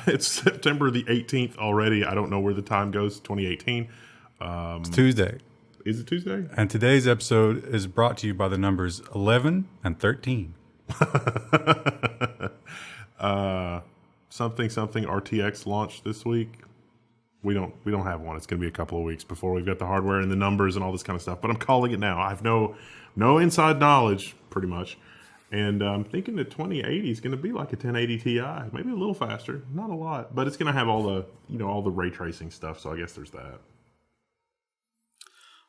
It's September the 18th already. I don't know where the time goes. 2018. It's Tuesday. Is it Tuesday? And today's episode is brought to you by the numbers 11 and 13. Something RTX launched this week. We don't have one. It's going to be a couple of weeks before we've got the hardware and the numbers and all this kind of stuff. But I'm calling it now. I have no inside knowledge, pretty much. And I'm thinking that 2080 is going to be like a 1080 Ti, maybe a little faster, not a lot, but it's going to have all the ray tracing stuff. So I guess there's that.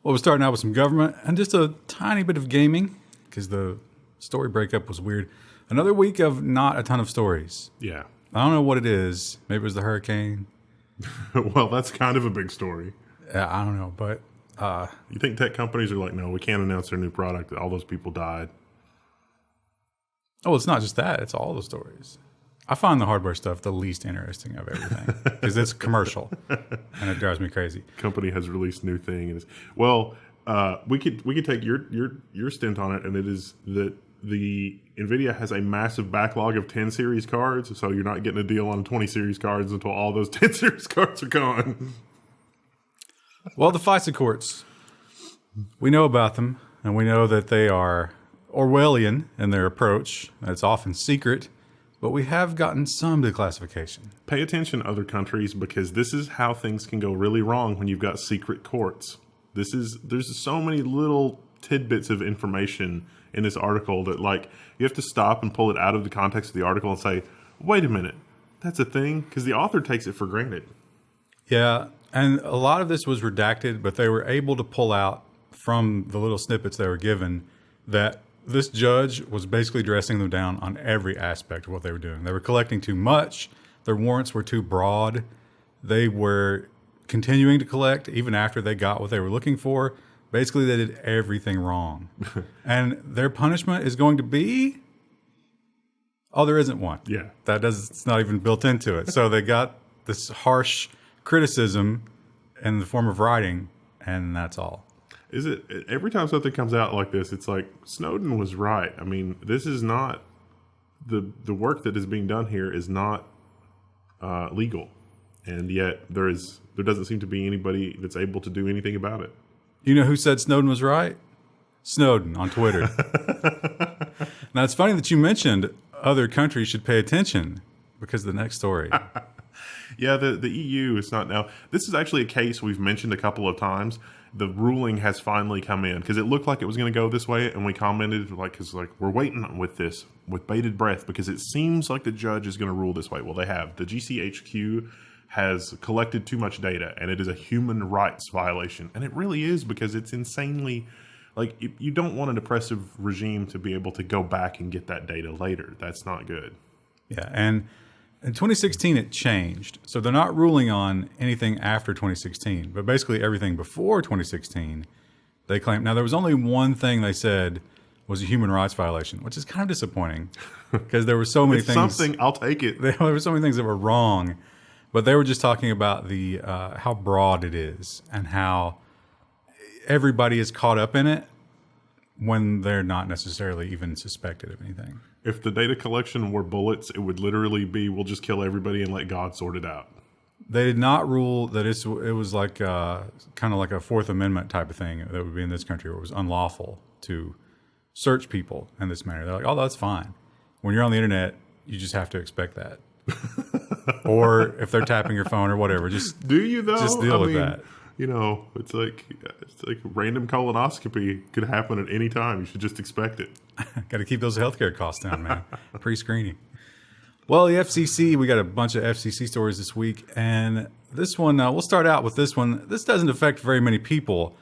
Well, we're starting out with some government and just a tiny bit of gaming because the story breakup was weird. Another week of not a ton of stories. Yeah. I don't know what it is. Maybe it was the hurricane. Well, that's kind of a big story. I don't know, but... you think tech companies are like, no, we can't announce their new product. All those people died. Oh, it's not just that. It's all the stories. I find the hardware stuff the least interesting of everything because it's commercial and it drives me crazy. Company has released new thing. And we could take your stint on it, and it is that the NVIDIA has a massive backlog of 10 series cards, so you're not getting a deal on 20 series cards until all those 10 series cards are gone. Well, the FISA courts, we know about them, and we know that they are Orwellian in their approach. It's often secret, but we have gotten some declassification. Pay attention, other countries, because this is how things can go really wrong when you've got secret courts. There's so many little tidbits of information in this article that, like, you have to stop and pull it out of the context of the article and say, wait a minute, that's a thing? Because the author takes it for granted. Yeah, and a lot of this was redacted, but they were able to pull out from the little snippets they were given that this judge was basically dressing them down on every aspect of what they were doing. They were collecting too much. Their warrants were too broad. They were continuing to collect even after they got what they were looking for. Basically, they did everything wrong. And their punishment is going to be... Oh, there isn't one. Yeah. It's not even built into it. So they got this harsh criticism in the form of writing, and that's all. Is it every time something comes out like this, it's like Snowden was right. I mean, this is not the work that is being done here is not legal. And yet there doesn't seem to be anybody that's able to do anything about it. You know who said Snowden was right? Snowden on Twitter. Now, it's funny that you mentioned other countries should pay attention because of the next story. Yeah, the EU is not now. This is actually a case we've mentioned a couple of times. The ruling has finally come in because it looked like it was going to go this way, and we commented because we're waiting with this with bated breath because it seems like the judge is going to rule this way. Well, they have. The GCHQ has collected too much data, and it is a human rights violation, and it really is because it's insanely you don't want an oppressive regime to be able to go back and get that data later. That's not good. Yeah, and in 2016 it changed, so they're not ruling on anything after 2016, but basically everything before 2016 they claim. Now, there was only one thing they said was a human rights violation, which is kind of disappointing because there were so many things. Something, I'll take it. There were so many things that were wrong. But they were just talking about the how broad it is and how everybody is caught up in it when they're not necessarily even suspected of anything. If the data collection were bullets, it would literally be, we'll just kill everybody and let God sort it out. They did not rule that it was like kind of like a Fourth Amendment type of thing that would be in this country where it was unlawful to search people in this manner. They're like, oh, that's fine. When you're on the internet, you just have to expect that. Or if they're tapping your phone or whatever, just do you though? Just deal with that. You know, it's like random colonoscopy could happen at any time. You should just expect it. Got to keep those healthcare costs down, man. Pre-screening. Well, the FCC, we got a bunch of FCC stories this week, and this one we'll start out with this one. This doesn't affect very many people,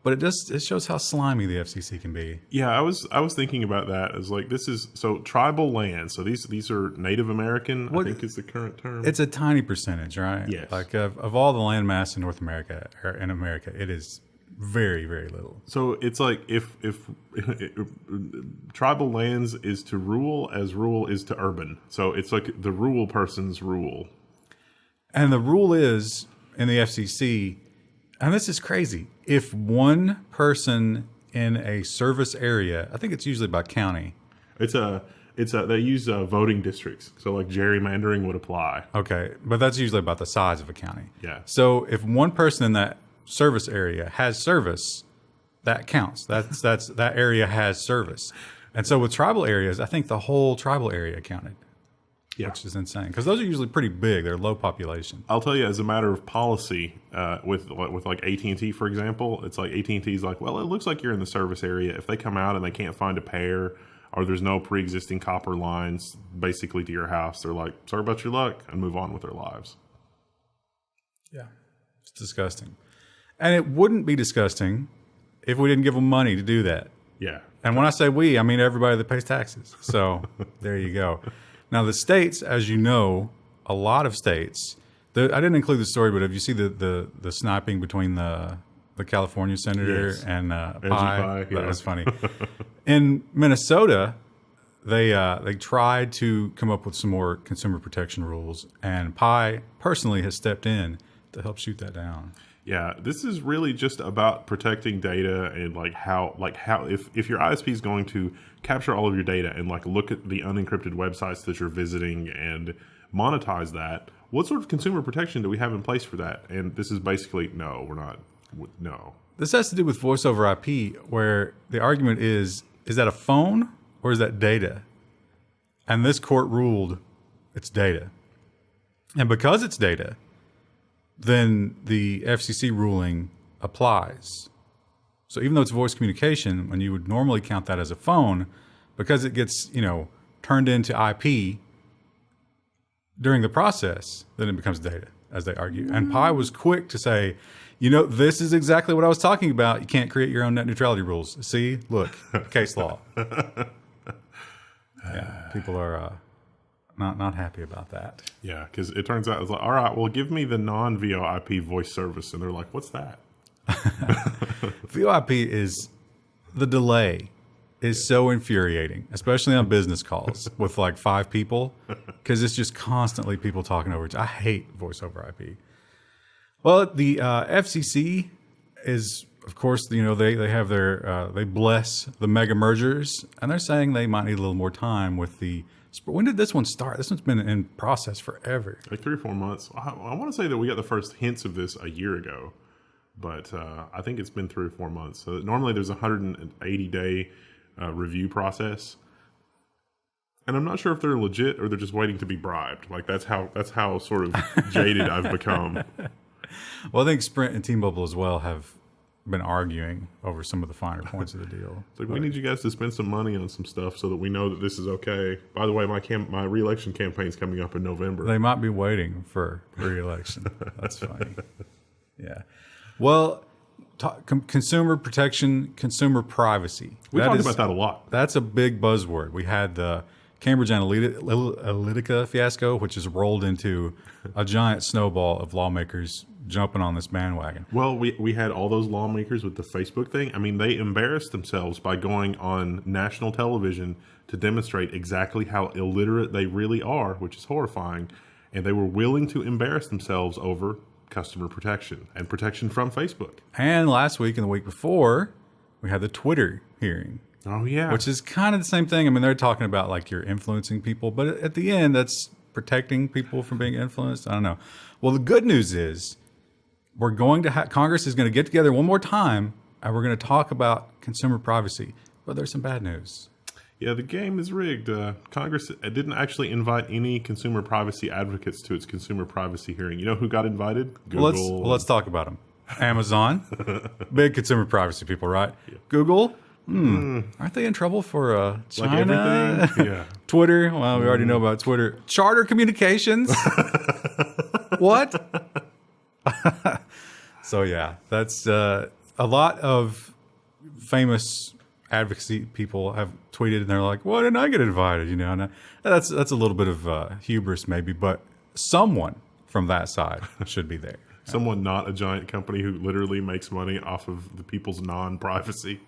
but it shows how slimy the FCC can be. Yeah, I was thinking about that. As this is tribal land. So these are Native American. I think is the current term. It's a tiny percentage, right? Yes. Of all the land mass in North America or in America, it is very, very little. So it's like if tribal lands is to rural as rural is to urban. So it's like the rural person's rule. And the rule is in the FCC. And this is crazy. If one person in a service area, I think it's usually by county. It's It's they use voting districts, so like gerrymandering would apply. Okay, but that's usually about the size of a county. Yeah. So if one person in that service area has service, that counts. That's that area has service. And so with tribal areas, I think the whole tribal area counted. Yeah. Which is insane because those are usually pretty big. They're low population. I'll tell you, as a matter of policy, with like AT&T, for example, it's like AT&T's like, well, it looks like you're in the service area. If they come out and they can't find a pair, or there's no pre-existing copper lines basically to your house, they're like, sorry about your luck, and move on with their lives. Yeah, it's disgusting. And it wouldn't be disgusting if we didn't give them money to do that. Yeah. And when I say we, I mean everybody that pays taxes. So there you go. Now, the states, as you know, a lot of states, I didn't include the story, but have you seen the sniping between the California senator and Pai? Yeah. That was funny. In Minnesota, they tried to come up with some more consumer protection rules, and Pai personally has stepped in to help shoot that down. Yeah, this is really just about protecting data and how if your ISP is going to capture all of your data and look at the unencrypted websites that you're visiting and monetize that, what sort of consumer protection do we have in place for that? And this is basically no, we're not. No. This has to do with voice over IP, where the argument is that a phone or is that data? And this court ruled it's data. And because it's data, then the FCC ruling applies. So even though it's voice communication, when you would normally count that as a phone, because it gets, turned into IP during the process, then it becomes data, as they argue. And Pai was quick to say, this is exactly what I was talking about. You can't create your own net neutrality rules. See, look, case law. Yeah, people are not happy about that. Yeah, because it turns out it's like, all right, well, give me the non-VoIP voice service, and they're like, what's that? VoIP is the delay is so infuriating, especially on business calls with 5 people, because it's just constantly people talking over each other. I hate voice over IP. Well, the FCC is, of course, they have their they bless the mega mergers, and they're saying they might need a little more time with the. When did this one start? This one's been in process forever. 3 or 4 months. I want to say that we got the first hints of this a year ago, but I think it's been 3 or 4 months. So normally there's a 180-day review process, and I'm not sure if they're legit or they're just waiting to be bribed. That's how sort of jaded I've become. Well, I think Sprint and T-Mobile as well have been arguing over some of the finer points of the deal. It's we need you guys to spend some money on some stuff so that we know that this is okay. By the way, my re-election campaign is coming up in November. They might be waiting for re-election. That's funny. Yeah. Well, consumer protection, consumer privacy. We talk about that a lot. That's a big buzzword. We had the Cambridge Analytica fiasco, which has rolled into a giant snowball of lawmakers jumping on this bandwagon. Well, we had all those lawmakers with the Facebook thing. I mean, they embarrassed themselves by going on national television to demonstrate exactly how illiterate they really are, which is horrifying. And they were willing to embarrass themselves over customer protection and protection from Facebook. And last week and the week before, we had the Twitter hearing. Oh, yeah. Which is kind of the same thing. I mean, they're talking about you're influencing people, but at the end, that's protecting people from being influenced. I don't know. Well, the good news is we're going to Congress is going to get together one more time, and we're going to talk about consumer privacy. But there's some bad news. Yeah, the game is rigged. Congress didn't actually invite any consumer privacy advocates to its consumer privacy hearing. You know who got invited? Google. Let's talk about them. Amazon, big consumer privacy people, right? Yeah. Google, aren't they in trouble for China? Everything? Yeah. Twitter, well, we already know about Twitter. Charter Communications, what? So yeah, that's a lot of famous advocacy people have tweeted, and they're like, "Why didn't I get invited?" And that's a little bit of hubris, maybe, but someone from that side should be there. Someone not a giant company who literally makes money off of the people's non-privacy.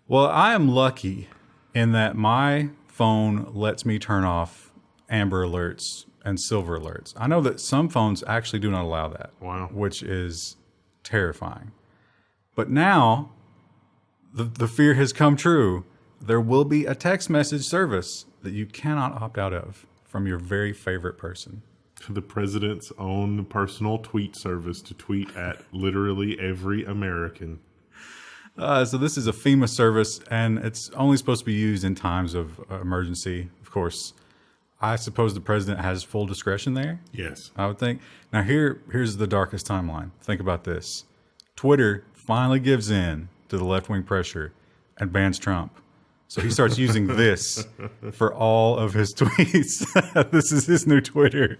Well, I am lucky in that my phone lets me turn off amber alerts and silver alerts. I know that some phones actually do not allow that. Wow. Which is terrifying. But now the fear has come true there will be a text message service that you cannot opt out of from your very favorite person. The president's own personal tweet service to tweet at literally every American. So this is a FEMA service, and it's only supposed to be used in times of emergency. Of course, I suppose the president has full discretion there. Yes. I would think. Now here's the darkest timeline. Think about this. Twitter finally gives in to the left-wing pressure and bans Trump. So he starts using this for all of his tweets. This is his new Twitter.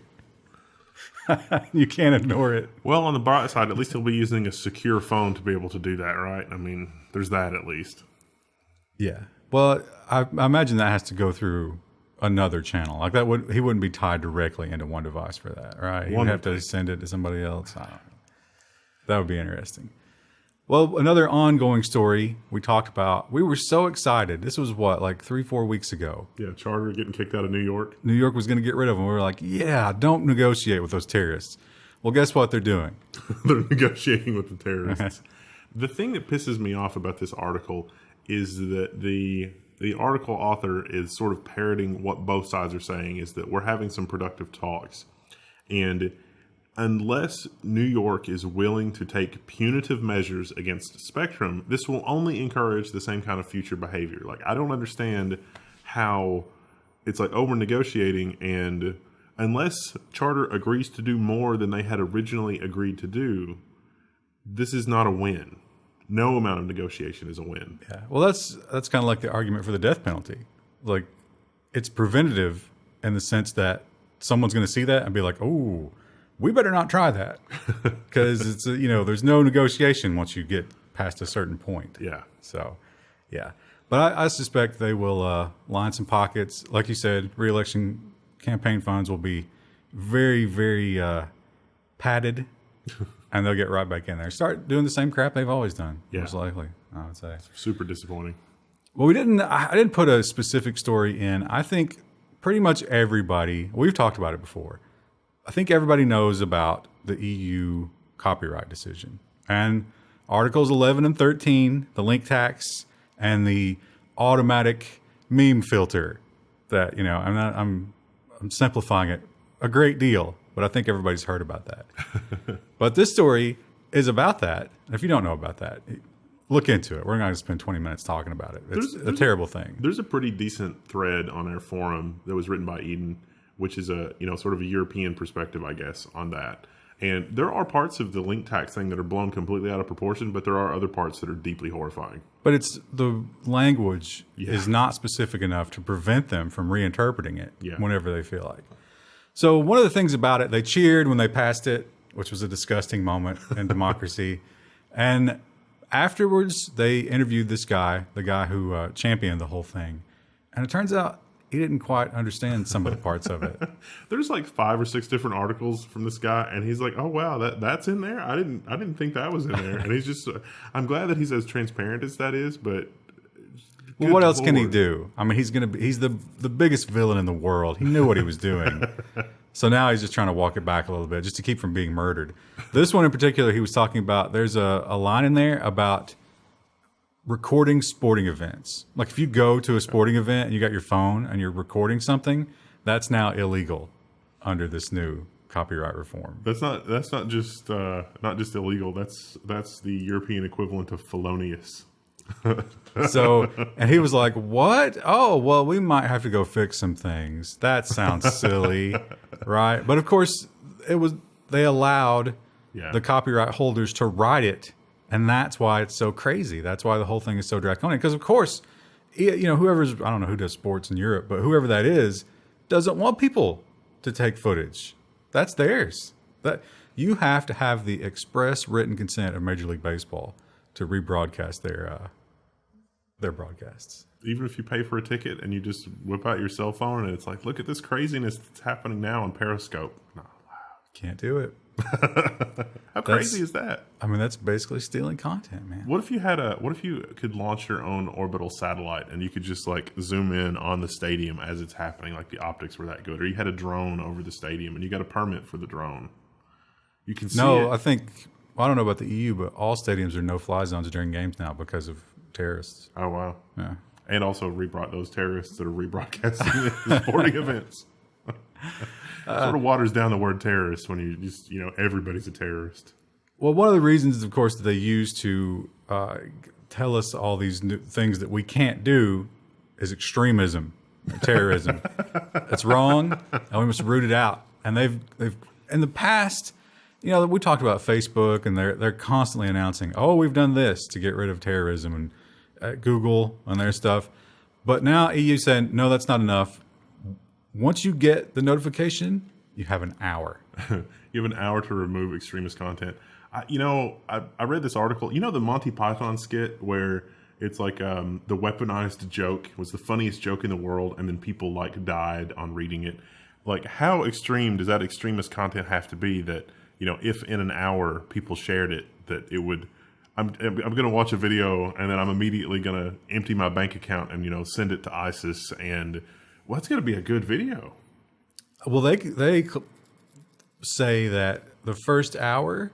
You can't ignore it. Well, on the bright side, at least he'll be using a secure phone to be able to do that, right? I mean, there's that at least. Yeah. Well, I imagine that has to go through another channel. Like he wouldn't be tied directly into one device for that, right? He'd have to send it to somebody else. I don't know. That would be interesting. Well, another ongoing story we talked about. We were so excited. This was what, like 3-4 weeks ago. Yeah, Charter getting kicked out of New York. New York was going to get rid of them. We were like, yeah, don't negotiate with those terrorists. Well, guess what they're doing? They're negotiating with the terrorists. The thing that pisses me off about this article is that the article author is sort of parroting what both sides are saying, is that we're having some productive talks. And unless New York is willing to take punitive measures against Spectrum, this will only encourage the same kind of future behavior. Like, I don't understand how it's like, oh, we're negotiating, and unless Charter agrees to do more than they had originally agreed to do, this is not a win. No amount of negotiation is a win. Yeah. Well, that's kind of like the argument for the death penalty. Like, it's preventative in the sense that someone's going to see that and be like, oh, we better not try that, because it's there's no negotiation once you get past a certain point. Yeah. So, yeah. But I suspect they will line some pockets. Like you said, re-election campaign funds will be very, very padded, and they'll get right back in there. Start doing the same crap they've always done. Yeah. Most likely, I would say. Super disappointing. Well, I didn't put a specific story in. I think pretty much everybody, we've talked about it before. I think everybody knows about the EU copyright decision and Articles 11 and 13, the link tax, and the automatic meme filter. That I'm simplifying it a great deal, but I think everybody's heard about that. But this story is about that. If you don't know about that, look into it. We're not going to spend 20 minutes talking about it. It's a terrible thing. There's a pretty decent thread on our forum that was written by Eden, which is a sort of a European perspective, I guess, on that. And there are parts of the link tax thing that are blown completely out of proportion, but there are other parts that are deeply horrifying. But it's the language is not specific enough to prevent them from reinterpreting it whenever they feel like. So one of the things about it, they cheered when they passed it, which was a disgusting moment in democracy. And afterwards, they interviewed this guy, the guy who championed the whole thing. And it turns out he didn't quite understand some of the parts of it. There's like 5 or 6 different articles from this guy, and he's like, "Oh wow, that's in there. I didn't think that was in there." And he's just, I'm glad that he's as transparent as that is, but well, what else can he do? I mean, he's the biggest villain in the world. He knew what he was doing. So now he's just trying to walk it back a little bit just to keep from being murdered. This one in particular, he was talking about, there's a line in there about recording sporting events. Like if you go to a sporting event and you got your phone and you're recording something, that's now illegal under this new copyright reform. That's not just illegal. That's the European equivalent of felonious. So, and he was like, "What? Oh, well, we might have to go fix some things. That sounds silly, right?" But of course, they allowed the copyright holders to write it. And that's why it's so crazy. That's why the whole thing is so draconian. Because, of course, whoever's, I don't know who does sports in Europe, but whoever that is, doesn't want people to take footage. That's theirs. That you have to have the express written consent of Major League Baseball to rebroadcast their broadcasts. Even if you pay for a ticket and you just whip out your cell phone and it's like, look at this craziness that's happening now on Periscope. No, can't do it. How crazy is that? I mean, that's basically stealing content, man. What if you could launch your own orbital satellite and you could just like zoom in on the stadium as it's happening, like the optics were that good, or you had a drone over the stadium and you got a permit for the drone? You can see it. I think, I don't know about the EU, but all stadiums are no-fly zones during games now because of terrorists. Oh wow. Yeah. And also those terrorists that are rebroadcasting the sporting events. Sort of waters down the word terrorist when you just, everybody's a terrorist. Well, one of the reasons, of course, that they use to tell us all these new things that we can't do is extremism, terrorism. It's wrong, and we must root it out. And they've in the past, we talked about Facebook, and they're constantly announcing, "Oh, we've done this to get rid of terrorism," and Google and their stuff. But now EU saying, "No, that's not enough. Once you get the notification, you have an hour." You have an hour to remove extremist content. I read this article. The Monty Python skit where it's like the weaponized joke was the funniest joke in the world, and then people died on reading it. Like, how extreme does that extremist content have to be that if in an hour people shared it, that it would? I'm going to watch a video and then I'm immediately going to empty my bank account and send it to ISIS, and it's going to be a good video. Well, they say that the first hour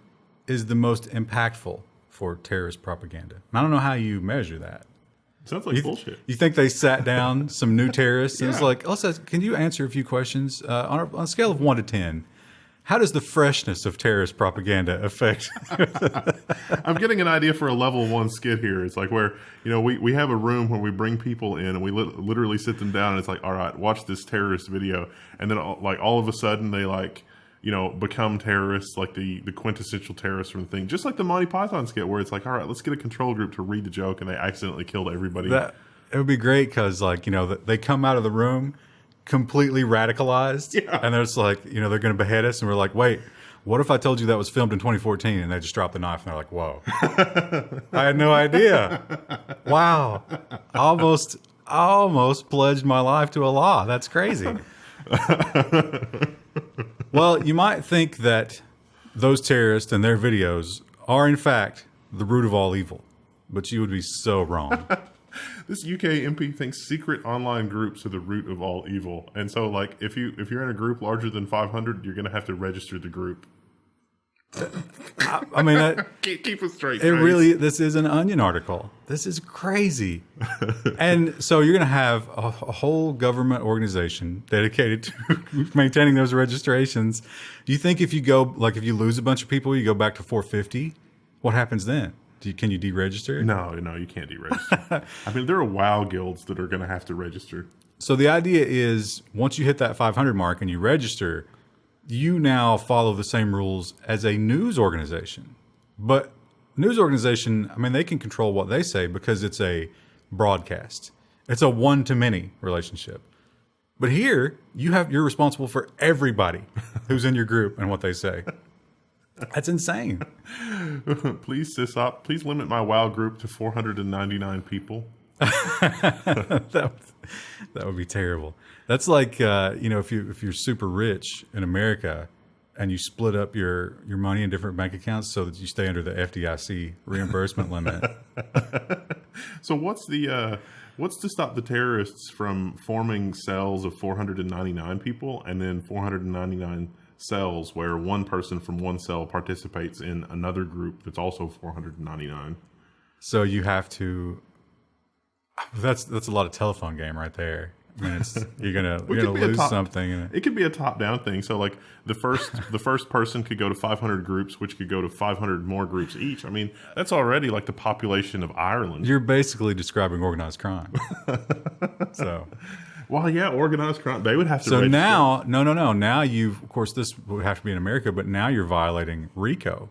is the most impactful for terrorist propaganda. And I don't know how you measure that. Sounds like bullshit. You think they sat down some new terrorists and it's like, can you answer a few questions on a scale of 1 to 10? How does the freshness of terrorist propaganda affect? I'm getting an idea for a level 1 skit here. It's like where, we have a room where we bring people in and we literally sit them down and it's like, all right, watch this terrorist video. And then all of a sudden they become terrorists, like the quintessential terrorists from the thing. Just like the Monty Python skit where it's like, all right, let's get a control group to read the joke and they accidentally killed everybody. It would be great because they come out of the room completely radicalized, and there's they're going to behead us, and we're like, wait, what if I told you that was filmed in 2014? And they just drop the knife and they're like, whoa. I had no idea. Wow. Almost pledged my life to Allah. That's crazy. Well, you might think that those terrorists and their videos are in fact the root of all evil, but you would be so wrong. This UK MP thinks secret online groups are the root of all evil. And so, if you're in a group larger than 500, you're going to have to register the group. I mean, keep a straight face. This is an Onion article. This is crazy. And so you're going to have a whole government organization dedicated to maintaining those registrations. Do you think if you go, if you lose a bunch of people, you go back to 450? What happens then? Can you deregister? No, you can't deregister. I mean, there are WoW guilds that are going to have to register. So the idea is once you hit that 500 mark and you register, you now follow the same rules as a news organization. But news organization, they can control what they say because it's a broadcast. It's a one-to-many relationship. But here, you're responsible for everybody who's in your group and what they say. That's insane. Please, SysOp, please limit my WoW group to 499 people. That would be terrible. That's like, if you're super rich in America and you split up your money in different bank accounts so that you stay under the FDIC reimbursement limit. So what's to stop the terrorists from forming cells of 499 people and then 499 cells where one person from one cell participates in another group that's also 499? So you have to. That's a lot of telephone game right there. You're gonna lose something. It could be a top-down thing. So the first person could go to 500 groups, which could go to 500 more groups each. That's already the population of Ireland. You're basically describing organized crime. So. Well, yeah, organized crime. They would have to. So register. now, no. Now of course, this would have to be in America, but now you're violating RICO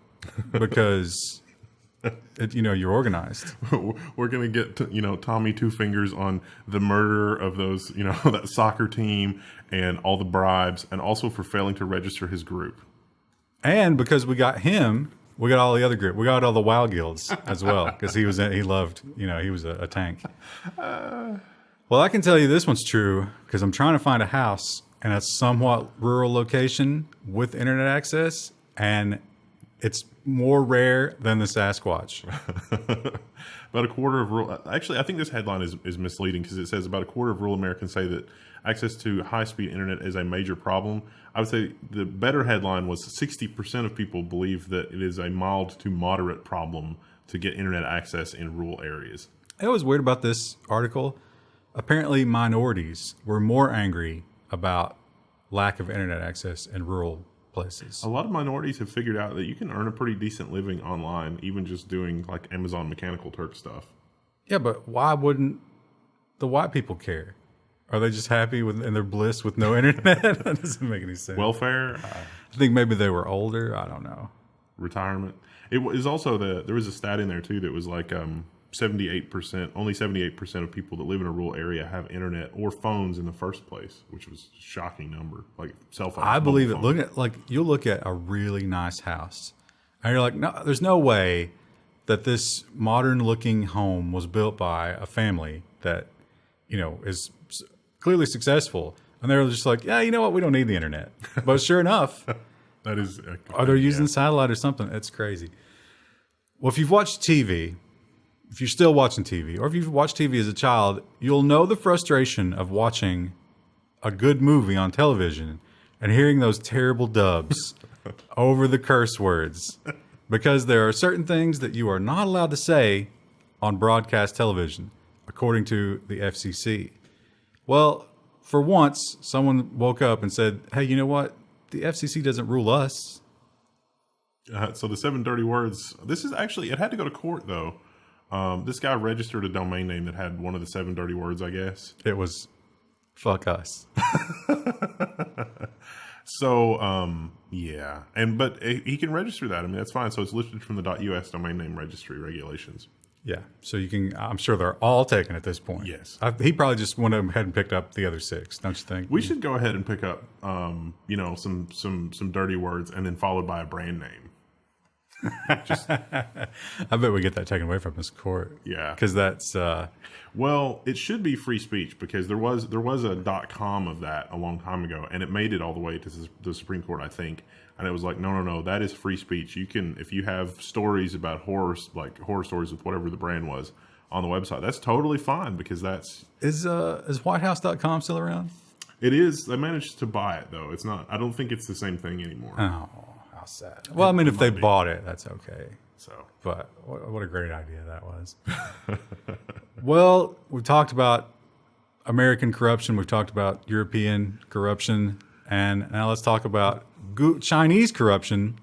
because you're organized. We're gonna get Tommy Two Fingers on the murder of those that soccer team and all the bribes, and also for failing to register his group. And because we got him, we got all the other group. We got all the WoW guilds as well because he was a tank. Well, I can tell you this one's true because I'm trying to find a house in a somewhat rural location with internet access, and it's more rare than the Sasquatch. About a quarter of rural... Actually, I think this headline is misleading because it says about a quarter of rural Americans say that access to high-speed internet is a major problem. I would say the better headline was 60% of people believe that it is a mild to moderate problem to get internet access in rural areas. It was weird about this article. apparently minorities were more angry about lack of internet access in rural places. A lot of minorities have figured out that you can earn a pretty decent living online, even just doing like Amazon Mechanical Turk stuff. Yeah, but why wouldn't the white people care? Are they just happy in their bliss with no internet? That doesn't make any sense. Welfare, I think maybe they were older. I don't know. retirement. It was also there was a stat in there too that was like 78%, only 78% of people that live in a rural area have internet or phones in the first place, which was a shocking number. Like cell phones. I believe it. Look at you'll look at a really nice house, and you're like, no, there's no way that this modern-looking home was built by a family that is clearly successful, and they're just like, yeah, you know what, we don't need the internet. But sure enough, that is. Are they using satellite or something? It's crazy. Well, if you've watched TV. If you're still watching TV, or if you've watched TV as a child, you'll know the frustration of watching a good movie on television and hearing those terrible dubs over the curse words, because there are certain things that you are not allowed to say on broadcast television, according to the FCC. Well, for once, someone woke up and said, hey, you know what? The FCC doesn't rule us. So the 7 dirty words, this is actually, it had to go to court though. This guy registered a domain name that had one of the 7 dirty words, I guess. It was fuck us. So, yeah. But he can register that. I mean, that's fine. So it's listed from the .us domain name registry regulations. Yeah. So you can, I'm sure they're all taken at this point. Yes. He probably just went ahead and picked up the other 6, don't you think? We should go ahead and pick up, some dirty words and then followed by a brand name. I bet we get that taken away from this court. Yeah, because that's well, it should be free speech, because there was a .com of that a long time ago, and it made it all the way to the Supreme Court, I think, and it was like, no, that is free speech. You can, if you have stories about horror stories with whatever the brand was on the website, that's totally fine, because that's is WhiteHouse.com still around? It is. They managed to buy it though. It's not. I don't think it's the same thing anymore. Oh. Sad. Well, I mean, if they bought it, that's okay. So, but what a great idea that was. Well, we've talked about American corruption. We've talked about European corruption. And now let's talk about Chinese corruption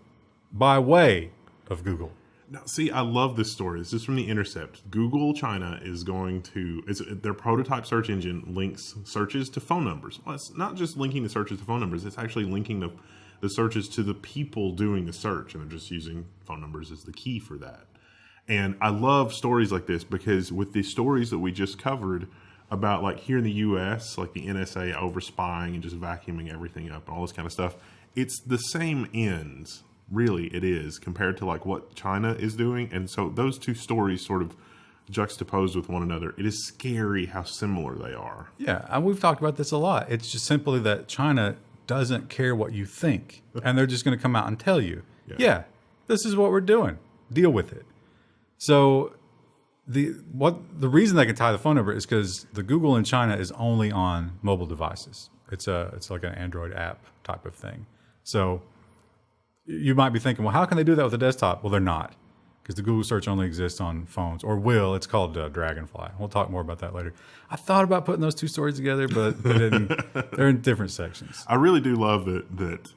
by way of Google. Now, see, I love this story. This is from The Intercept. Google China is going to, their prototype search engine links searches to phone numbers. Well, it's not just linking the searches to phone numbers. It's actually linking the searches to the people doing the search, and they're just using phone numbers as the key for that. And I love stories like this, because with the stories that we just covered about, like, here in the U.S., like the NSA over spying and just vacuuming everything up and all this kind of stuff, it's the same ends, really it is, compared to like what China is doing. And so those two stories sort of juxtaposed with one another, it is scary how similar they are. Yeah, and we've talked about this a lot. It's just simply that China doesn't care what you think, and they're just going to come out and tell you, yeah, this is what we're doing. Deal with it. So the reason they can tie the phone number is because the Google in China is only on mobile devices. It's like an Android app type of thing. So you might be thinking, well, how can they do that with a desktop? Well, they're not, because the Google search only exists on phones, or will. It's called Dragonfly. We'll talk more about that later. I thought about putting those two stories together, but they didn't. They're in different sections. I really do love that.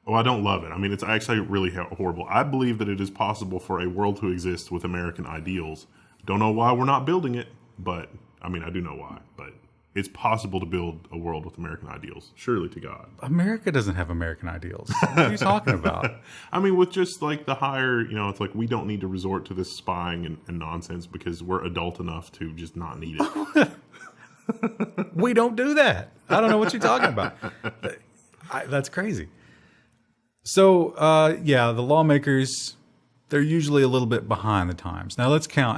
Well, I don't love it. I mean, it's actually really horrible. I believe that it is possible for a world to exist with American ideals. Don't know why we're not building it, but I mean, I do know why, but it's possible to build a world with American ideals, surely to God. America doesn't have American ideals. What are you talking about? I mean, with just like the higher, it's like we don't need to resort to this spying and nonsense, because we're adult enough to just not need it. We don't do that. I don't know what you're talking about. That's crazy. So, the lawmakers, they're usually a little bit behind the times. Now, let's count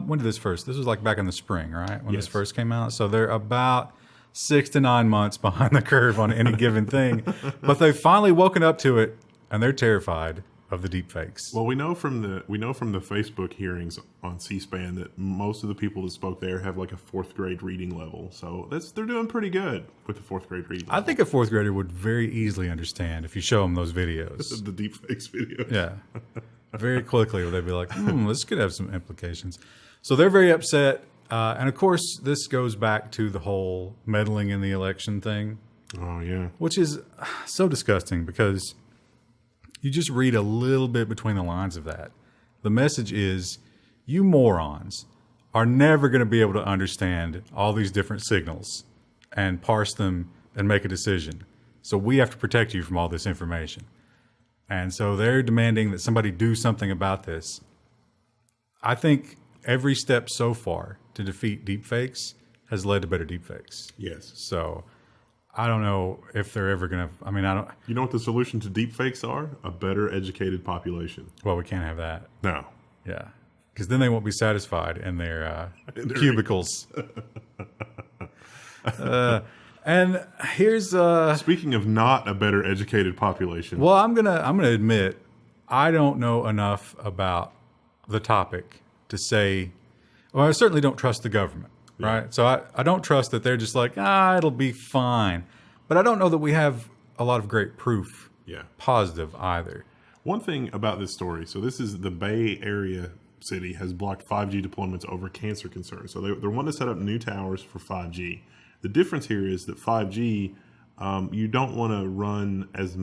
when did this first? This was like back in the spring, right? When this first came out. So they're about 6 to 9 months behind the curve on any given thing. But they've finally woken up to it, and they're terrified of the deepfakes. Well, we know from the Facebook hearings on C-SPAN that most of the people that spoke there have like a 4th grade reading level. So they're doing pretty good with the 4th grade reading level. I think a 4th grader would very easily understand if you show them those videos. The deepfakes videos. Yeah. Very quickly, they'd be like, this could have some implications. So they're very upset. And of course, this goes back to the whole meddling in the election thing, Oh, yeah. which is so disgusting because you just read a little bit between the lines of that. The message is, you morons are never going to be able to understand all these different signals and parse them and make a decision. So we have to protect you from all this information. And so they're demanding that somebody do something about this. I think every step so far to defeat deepfakes has led to better deepfakes. Yes. So I don't know if they're ever going to, I mean, I don't, You know what the solution to deepfakes are? A better educated population. well, we can't have that. No. Yeah. Because then they won't be satisfied in their cubicles. And here's Speaking of not a better educated population. well, I'm gonna admit I don't know enough about the topic to say. Well, I certainly don't trust the government, right? So I don't trust that they're just like, it'll be fine. But I don't know that we have a lot of great proof, positive either. One thing about this story, so this is the Bay Area city has blocked 5G deployments over cancer concerns. So they're wanting to set up new towers for 5G. The difference here is that 5G, you don't want to run as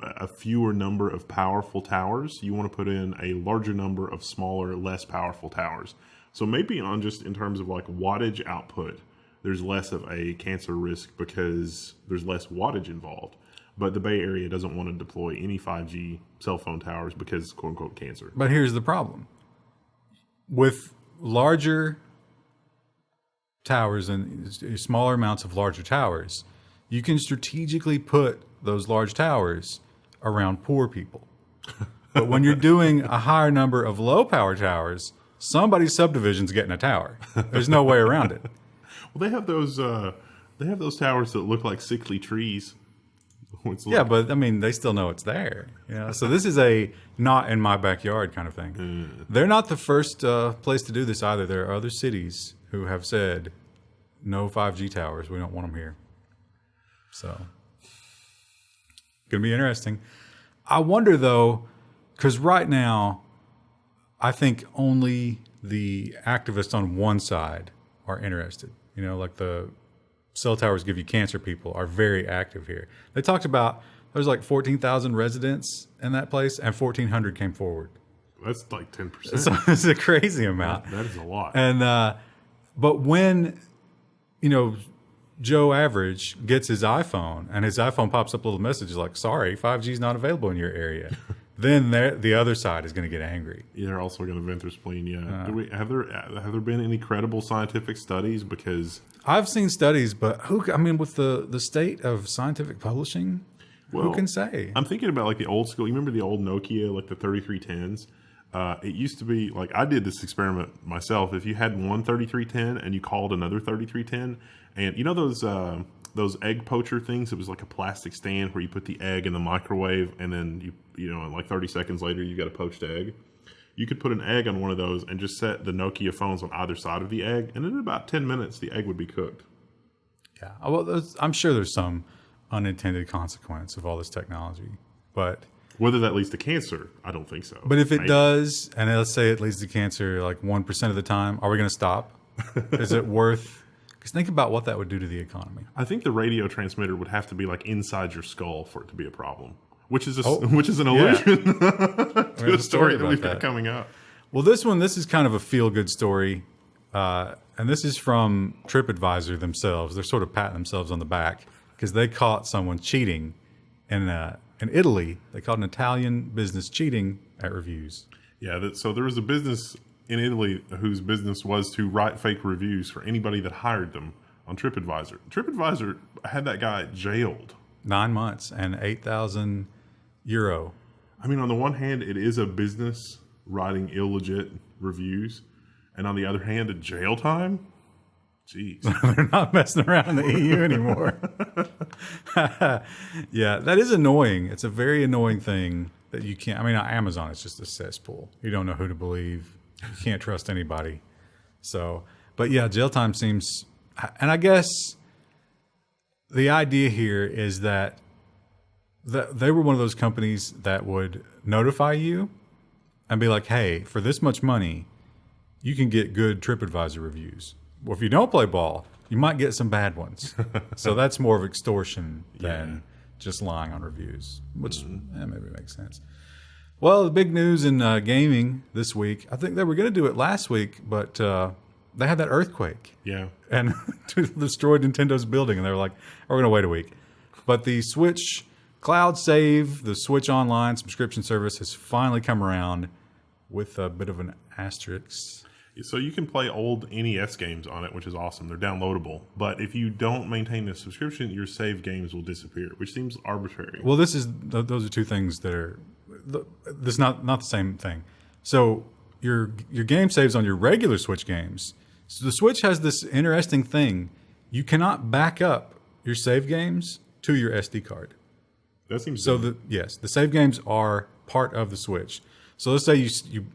a fewer number of powerful towers. You want to put in a larger number of smaller, less powerful towers. So maybe on just in terms of like wattage output, there's less of a cancer risk because there's less wattage involved. But the Bay Area doesn't want to deploy any 5G cell phone towers because, quote unquote, cancer. But here's the problem. With larger towers and smaller amounts of larger towers, you can strategically put those large towers around poor people. But when you're doing a higher number of low power towers, somebody's subdivision's getting a tower. There's no way around it. Well, they have those towers that look like sickly trees. Yeah, but I mean, they still know it's there. So this is a not in my backyard kind of thing. They're not the first place to do this either. There are other cities who have said, no 5G towers. We don't want them here. So, going to be interesting. I wonder, though, because right now, I think only the activists on one side are interested. Like the cell towers give you cancer people are very active here. They talked about there's like 14,000 residents in that place, and 1,400 came forward. That's like 10%. So it's a crazy amount. That is a lot. And but when Joe Average gets his iPhone and his iPhone pops up a little message like, "Sorry, 5G is not available in your area," then the other side is going to get angry. They're also going to vent their spleen. Yeah. Have there been any credible scientific studies? Because I've seen studies, but with the state of scientific publishing, who can say? I'm thinking about like the old school. You remember the old Nokia, like the 3310s? It used to be like, I did this experiment myself. If you had one 3310 and you called another 3310, and those egg poacher things, it was like a plastic stand where you put the egg in the microwave, and then like 30 seconds later you got a poached egg. You could put an egg on one of those and just set the Nokia phones on either side of the egg, and in about 10 minutes the egg would be cooked. Yeah, well, I'm sure there's some unintended consequence of all this technology, but whether that leads to cancer, I don't think so. But if it does, and let's say it leads to cancer like 1% of the time, are we going to stop? Is it worth? Because think about what that would do to the economy. I think the radio transmitter would have to be like inside your skull for it to be a problem, which is an allusion to a story that we've got coming up. Well, this is kind of a feel-good story, and this is from TripAdvisor themselves. They're sort of patting themselves on the back because they caught someone cheating in Italy. They caught an Italian business cheating at reviews. Yeah, so there was a business in Italy whose business was to write fake reviews for anybody that hired them on TripAdvisor. TripAdvisor had that guy jailed. 9 months and €8,000. I mean, on the one hand, it is a business writing illegit reviews, and on the other hand, a jail time? Jeez. They're not messing around in the EU anymore. Yeah, that is annoying. It's a very annoying thing that you can't. I mean, Amazon is just a cesspool. You don't know who to believe. You can't trust anybody. So, but yeah, jail time seems. And I guess the idea here is that they were one of those companies that would notify you and be like, "Hey, for this much money, you can get good TripAdvisor reviews." if you don't play ball, you might get some bad ones. So that's more of extortion than just lying on reviews, which maybe makes sense. Well, the big news in gaming this week, I think they were going to do it last week, but they had that earthquake. Yeah. And destroyed Nintendo's building, and they were like, we're going to wait a week. But the Switch Cloud Save, the Switch Online subscription service, has finally come around with a bit of an asterisk. So you can play old NES games on it, which is awesome. They're downloadable. But if you don't maintain the subscription, your save games will disappear, which seems arbitrary. Well, those are two things that are this not the same thing. So your game saves on your regular Switch games. So the Switch has this interesting thing. You cannot back up your save games to your SD card. That seems so. The save games are part of the Switch. So let's say you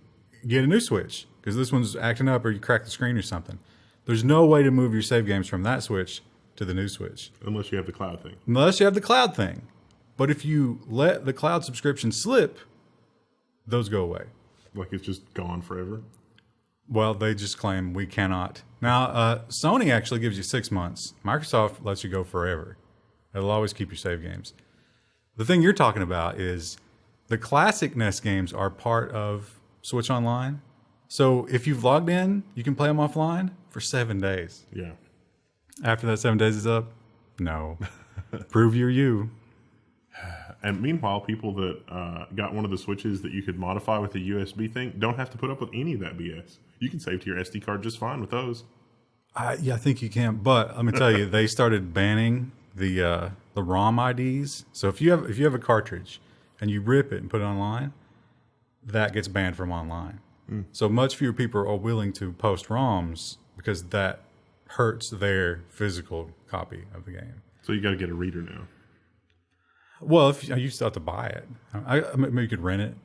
get a new Switch because this one's acting up, or you crack the screen or something. There's no way to move your save games from that Switch to the new Switch. Unless you have the cloud thing. Unless you have the cloud thing. But if you let the cloud subscription slip, those go away. Like it's just gone forever? Well, they just claim we cannot. Now, Sony actually gives you 6 months. Microsoft lets you go forever. It'll always keep your save games. The thing you're talking about is the classic NES games are part of Switch Online. So if you've logged in, you can play them offline for 7 days. Yeah. After that 7 days is up, no. Prove you're you. And meanwhile, people that got one of the Switches that you could modify with the USB thing don't have to put up with any of that BS. You can save to your SD card just fine with those. Yeah, I think you can. But let me tell you, they started banning the ROM IDs. So if you have a cartridge and you rip it and put it online, that gets banned from online. So much fewer people are willing to post ROMs because that hurts their physical copy of the game. So you got to get a reader now. Well, if you still have to buy it. Maybe you could rent it.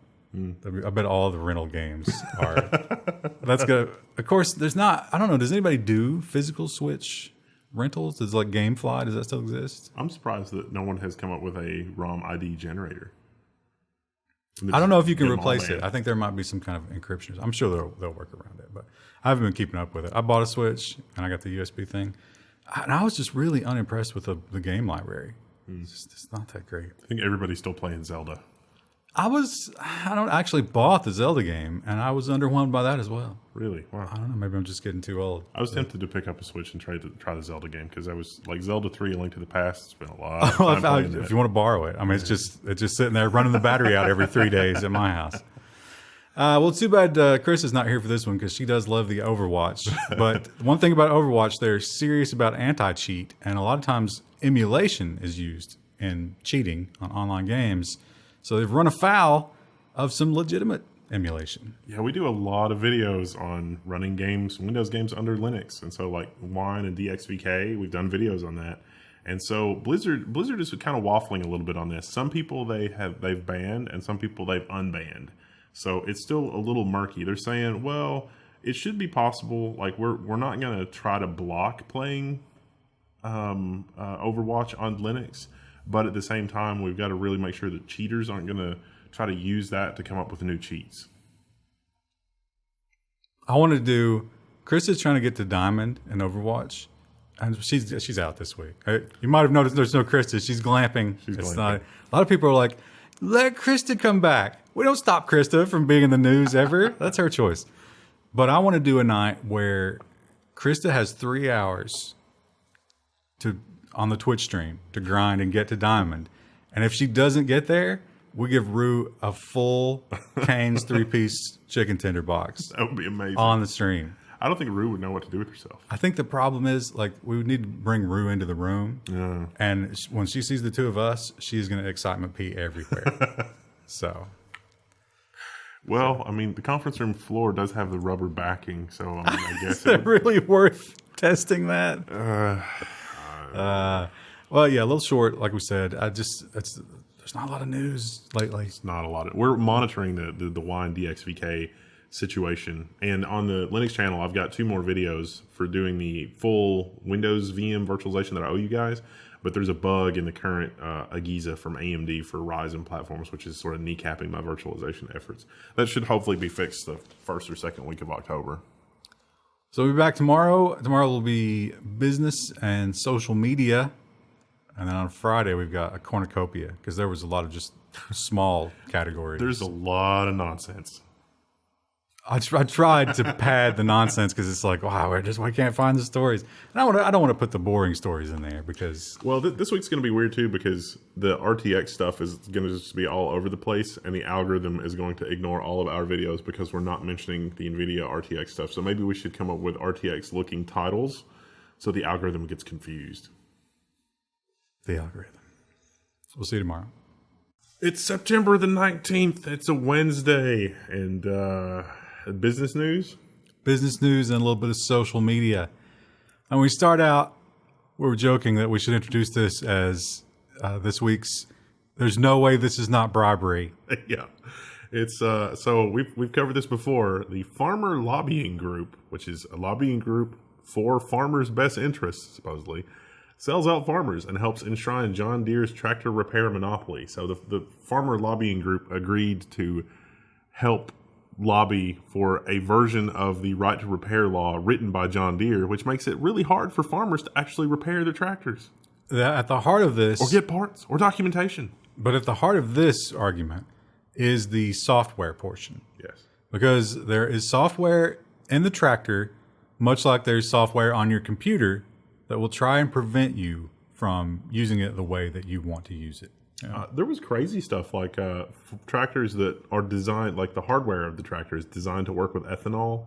I bet all the rental games are. That's good. Of course, there's not. I don't know. Does anybody do physical Switch rentals? Does like GameFly? Does that still exist? I'm surprised that no one has come up with a ROM ID generator. I don't know if you can replace it. I think there might be some kind of encryption. I'm sure they'll work around it, but I haven't been keeping up with it. I bought a Switch and I got the USB thing, and I was just really unimpressed with the game library. It's not that great. I think everybody's still playing Zelda. I don't actually bought the Zelda game, and I was underwhelmed by that as well. Really? Wow. I don't know. Maybe I'm just getting too old. I was tempted to pick up a Switch and try the Zelda game because I was like Zelda 3, A Link to the Past. It's been a lot of time playing that. If you want to borrow it. I mean, it's just sitting there running the battery out every 3 days at my house. Well, it's too bad Chris is not here for this one because she does love the Overwatch. But one thing about Overwatch, they're serious about anti-cheat, and a lot of times emulation is used in cheating on online games. So they've run afoul of some legitimate emulation. Yeah, we do a lot of videos on running games, Windows games under Linux. And so like Wine and DXVK, we've done videos on that. And so Blizzard is kind of waffling a little bit on this. Some people they've banned and some people they've unbanned. So it's still a little murky. They're saying, well, it should be possible. Like we're not going to try to block playing Overwatch on Linux. But at the same time, we've got to really make sure that cheaters aren't going to try to use that to come up with new cheats. I want to do. Chris is trying to get to Diamond in Overwatch, and she's out this week. You might have noticed there's no Krista. She's glamping. Not. A lot of people are like, "Let Krista come back." We don't stop Krista from being in the news ever. That's her choice. But I want to do a night where Krista has 3 hours on the Twitch stream to grind and get to Diamond. And if she doesn't get there, we give Rue a full Cane's 3-piece chicken tender box. That would be amazing. On the stream. I don't think Rue would know what to do with herself. I think the problem is, like, we would need to bring Rue into the room. Yeah. And when she sees the two of us, she's going to excitement pee everywhere. So. Well, I mean, the conference room floor does have the rubber backing, so I guess is it really worth testing that? Well, yeah, a little short, like we said. There's not a lot of news lately. It's not a lot. We're monitoring the Wine DXVK situation, and on the Linux channel, I've got 2 more videos for doing the full Windows VM virtualization that I owe you guys. But there's a bug in the current Agiza from AMD for Ryzen platforms, which is sort of kneecapping my virtualization efforts. That should hopefully be fixed the 1st or 2nd week of October. So we'll be back tomorrow. Tomorrow will be business and social media. And then on Friday, we've got a cornucopia because there was a lot of just small categories. There's a lot of nonsense. I tried to pad the nonsense because it's like, wow, we can't find the stories. And I don't want to put the boring stories in there because... Well, this week's going to be weird too because the RTX stuff is going to just be all over the place, and the algorithm is going to ignore all of our videos because we're not mentioning the NVIDIA RTX stuff. So maybe we should come up with RTX-looking titles so the algorithm gets confused. The algorithm. We'll see you tomorrow. It's September the 19th. It's a Wednesday, and business news? Business news and a little bit of social media. And we start out, we were joking that we should introduce this as this week's, there's no way this is not bribery. Yeah. It's so we've covered this before. The Farmer Lobbying Group, which is a lobbying group for farmers' best interests, supposedly, sells out farmers and helps enshrine John Deere's tractor repair monopoly. So the Farmer Lobbying Group agreed to help lobby for a version of the right to repair law written by John Deere, which makes it really hard for farmers to actually repair their tractors. At the heart of this... Or get parts, or documentation. But at the heart of this argument is the software portion. Yes. Because there is software in the tractor, much like there's software on your computer, that will try and prevent you from using it the way that you want to use it. Yeah. There was crazy stuff like tractors that are designed, like the hardware of the tractor is designed to work with ethanol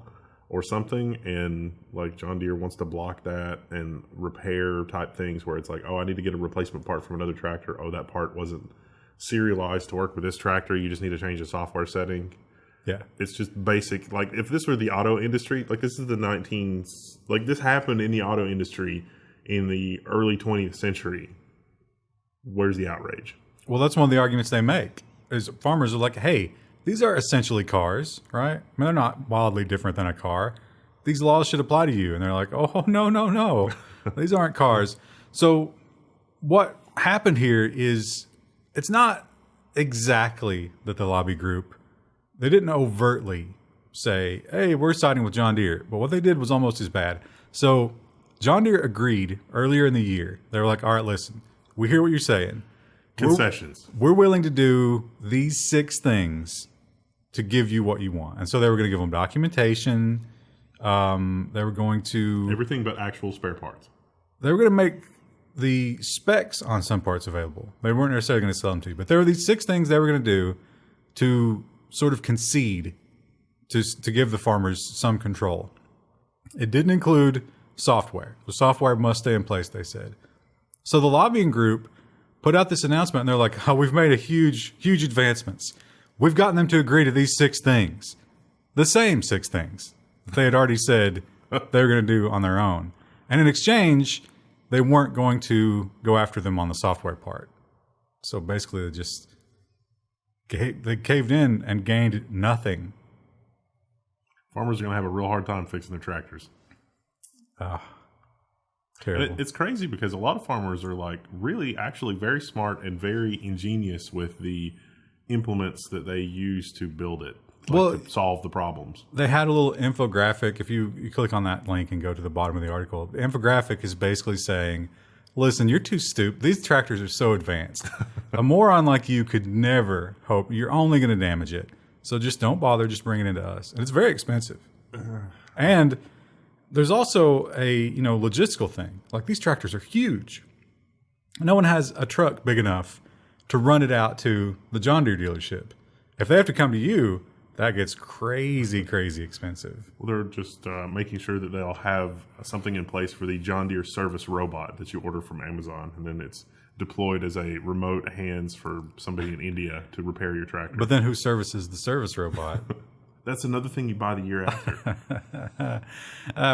or something, and like John Deere wants to block that and repair type things where it's like, oh, I need to get a replacement part from another tractor. Oh, that part wasn't serialized to work with this tractor. You just need to change the software setting. Yeah. It's just basic. Like if this were the auto industry, like this is the 19s, like this happened in the auto industry in the early 20th century. Where's the outrage? Well, that's one of the arguments they make is farmers are like, hey, these are essentially cars, right? I mean, they're not wildly different than a car. These laws should apply to you. And they're like, oh, no. These aren't cars. So what happened here is it's not exactly that the lobby group, they didn't overtly say, hey, we're siding with John Deere. But what they did was almost as bad. So John Deere agreed earlier in the year. They were like, all right, listen, we hear what you're saying. Concessions. We're willing to do these 6 things to give you what you want. And so they were going to give them documentation. They were going to... Everything but actual spare parts. They were going to make the specs on some parts available. They weren't necessarily going to sell them to you. But there were these 6 things they were going to do to sort of concede to give the farmers some control. It didn't include software. The software must stay in place, they said. So the lobbying group put out this announcement, and they're like, oh, we've made a huge advancements. We've gotten them to agree to these 6 things. The same 6 things that they had already said they were going to do on their own. And in exchange, they weren't going to go after them on the software part. So basically, they caved in and gained nothing. Farmers are going to have a real hard time fixing their tractors. Terrible. It's crazy because a lot of farmers are like really actually very smart and very ingenious with the implements that they use to build it, to solve the problems. They had a little infographic. If you click on that link and go to the bottom of the article, the infographic is basically saying, listen, you're too stupid. These tractors are so advanced. A moron like you could never hope. You're only going to damage it. So just don't bother. Just bring it into us. And it's very expensive. And there's also a logistical thing. Like these tractors are huge. No one has a truck big enough to run it out to the John Deere dealership. If they have to come to you, that gets crazy expensive. Well, they're just making sure that they'll have something in place for the John Deere service robot that you order from Amazon, and then it's deployed as a remote hands for somebody in India to repair your tractor. But then who services the service robot? That's another thing you buy the year after.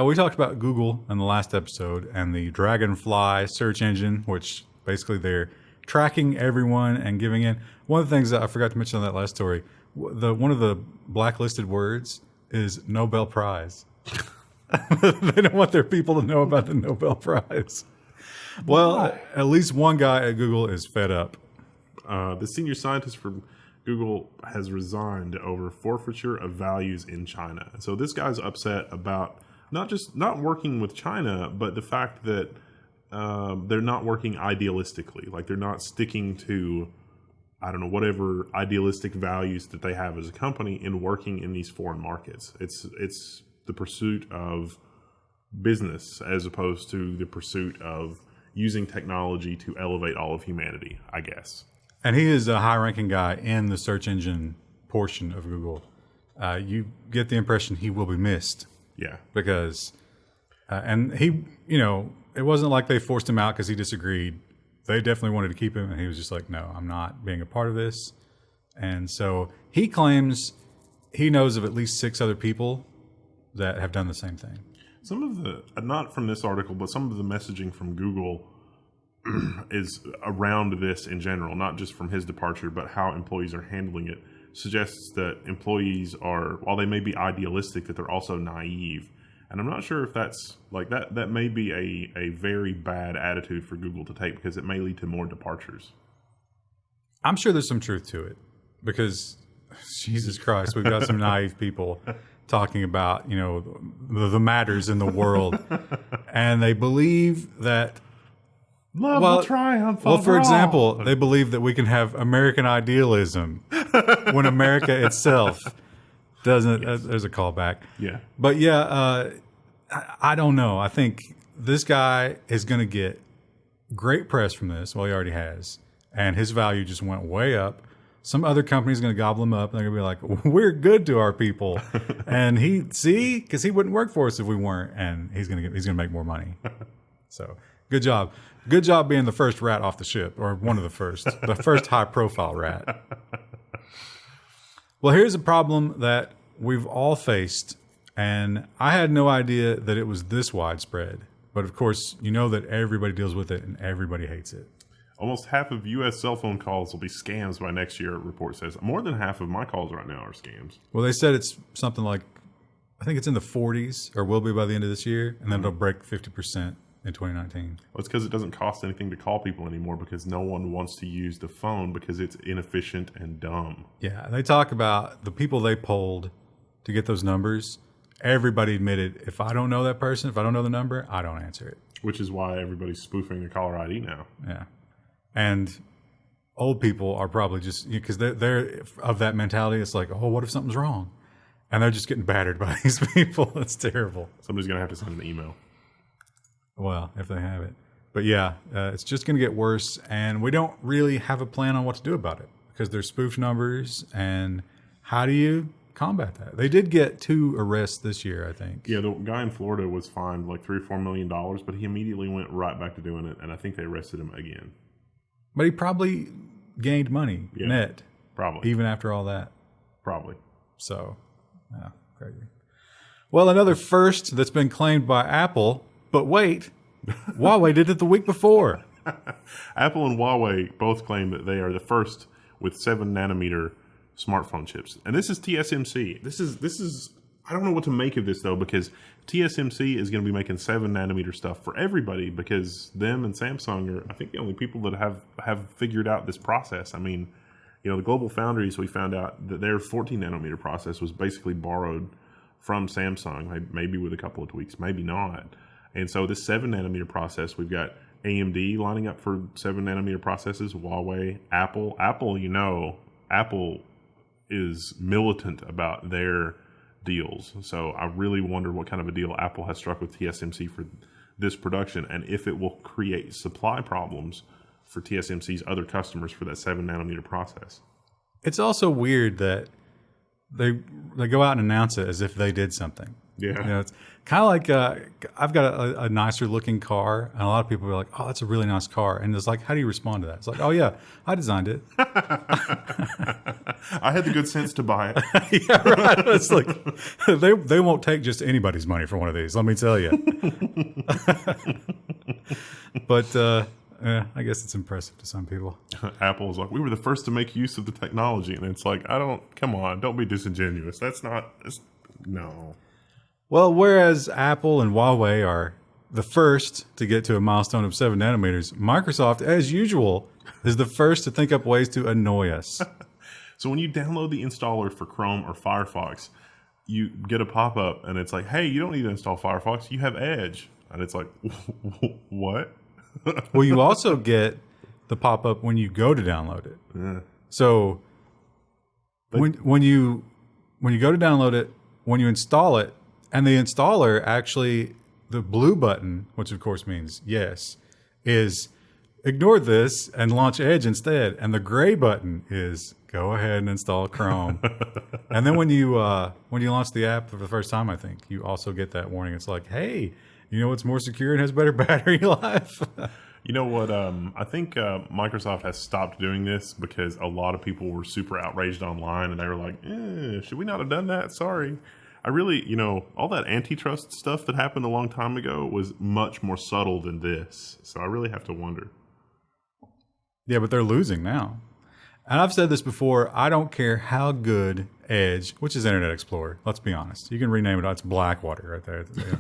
We talked about Google in the last episode and the Dragonfly search engine, which basically they're tracking everyone and giving in. One of the things that I forgot to mention on that last story, one of the blacklisted words is Nobel Prize. They don't want their people to know about the Nobel Prize. Well, at least one guy at Google is fed up. The senior scientist from Google has resigned over forfeiture of values in China. So this guy's upset about not working with China, but the fact that they're not working idealistically. Like they're not sticking to, I don't know, whatever idealistic values that they have as a company in working in these foreign markets. It's the pursuit of business as opposed to the pursuit of using technology to elevate all of humanity, I guess. And he is a high-ranking guy in the search engine portion of Google. You get the impression he will be missed. Yeah. Because, and he, you know, it wasn't like they forced him out because he disagreed. They definitely wanted to keep him, and he was just like, no, I'm not being a part of this. And so he claims he knows of at least 6 other people that have done the same thing. Some of the, not from this article, but some of the messaging from Google is around this in general, not just from his departure, but how employees are handling it, suggests that employees are, while they may be idealistic, that they're also naive. And I'm not sure if that's like that may be a very bad attitude for Google to take because it may lead to more departures. I'm sure there's some truth to it because, Jesus Christ, we've got some naive people talking about, you know, the matters in the world. And they believe that love will triumph. Well, for all. example, they believe that we can have American idealism when America itself doesn't. There's a callback. Yeah. But yeah, I don't know. I think this guy is going to get great press from this. Well, he already has. And his value just went way up. Some other company's going to gobble him up. And they're going to be like, we're good to our people. And because he wouldn't work for us if we weren't. And he's going to make more money. So good job. Good job being the first rat off the ship, or one of the first high profile rat. Well, here's a problem that we've all faced, and I had no idea that it was this widespread. But of course, you know that everybody deals with it and everybody hates it. Almost half of U.S. cell phone calls will be scams by next year, report says. More than half of my calls right now are scams. Well, they said it's something like, I think it's in the 40s, or will be by the end of this year, and then it'll break 50% in 2019. Well, it's because it doesn't cost anything to call people anymore because no one wants to use the phone because it's inefficient and dumb. Yeah, they talk about the people they polled to get those numbers. Everybody admitted, if I don't know that person, if I don't know the number, I don't answer it. Which is why everybody's spoofing their caller ID now. Yeah. And old people are probably just, because they're of that mentality. It's like, oh, what if something's wrong? And they're just getting battered by these people. It's terrible. Somebody's going to have to send an email. Well, if they have it. But yeah, it's just going to get worse. And we don't really have a plan on what to do about it because they're spoof numbers. And how do you combat that? They did get 2 arrests this year, I think. Yeah, the guy in Florida was fined like $3 or $4 million, but he immediately went right back to doing it. And I think they arrested him again. But he probably gained money net. Probably. Even after all that. Probably. So, yeah, crazy. Well, another first that's been claimed by Apple. But wait, Huawei did it the week before. Apple and Huawei both claim that they are the first with 7 nanometer smartphone chips. And this is TSMC. This is I don't know what to make of this though, because TSMC is going to be making 7 nanometer stuff for everybody because them and Samsung are, I think, the only people that have figured out this process. I mean, you know, the Global Foundries, we found out that their 14 nanometer process was basically borrowed from Samsung, maybe with a couple of tweaks, maybe not. And so this 7 nanometer process, we've got AMD lining up for 7 nanometer processes, Huawei, Apple. Apple is militant about their deals. So I really wonder what kind of a deal Apple has struck with TSMC for this production and if it will create supply problems for TSMC's other customers for that 7 nanometer process. It's also weird that they go out and announce it as if they did something. Yeah. You know, it's kind of like I've got a nicer looking car, and a lot of people are like, "Oh, that's a really nice car," and it's like, "How do you respond to that?" It's like, "Oh yeah, I designed it. I had the good sense to buy it." Yeah, right. It's like they won't take just anybody's money for one of these. Let me tell you. But I guess it's impressive to some people. Apple's like, we were the first to make use of the technology, and it's like, come on, don't be disingenuous. No. Well, whereas Apple and Huawei are the first to get to a milestone of 7 nanometers, Microsoft, as usual, is the first to think up ways to annoy us. So when you download the installer for Chrome or Firefox, you get a pop-up and it's like, hey, you don't need to install Firefox, you have Edge. And it's like, what? Well, you also get the pop-up when you go to download it. Yeah. So when you go to download it, when you install it, and the installer actually, the blue button, which of course means yes, is ignore this and launch Edge instead. And the gray button is go ahead and install Chrome. And then when you launch the app for the first time, I think you also get that warning. It's like, hey, you know what's more secure and has better battery life? You know what? I think Microsoft has stopped doing this because a lot of people were super outraged online and they were like, should we not have done that? Sorry. I really, all that antitrust stuff that happened a long time ago was much more subtle than this. So I really have to wonder. Yeah, but they're losing now. And I've said this before, I don't care how good Edge, which is Internet Explorer, let's be honest. You can rename it, it's Blackwater right there. You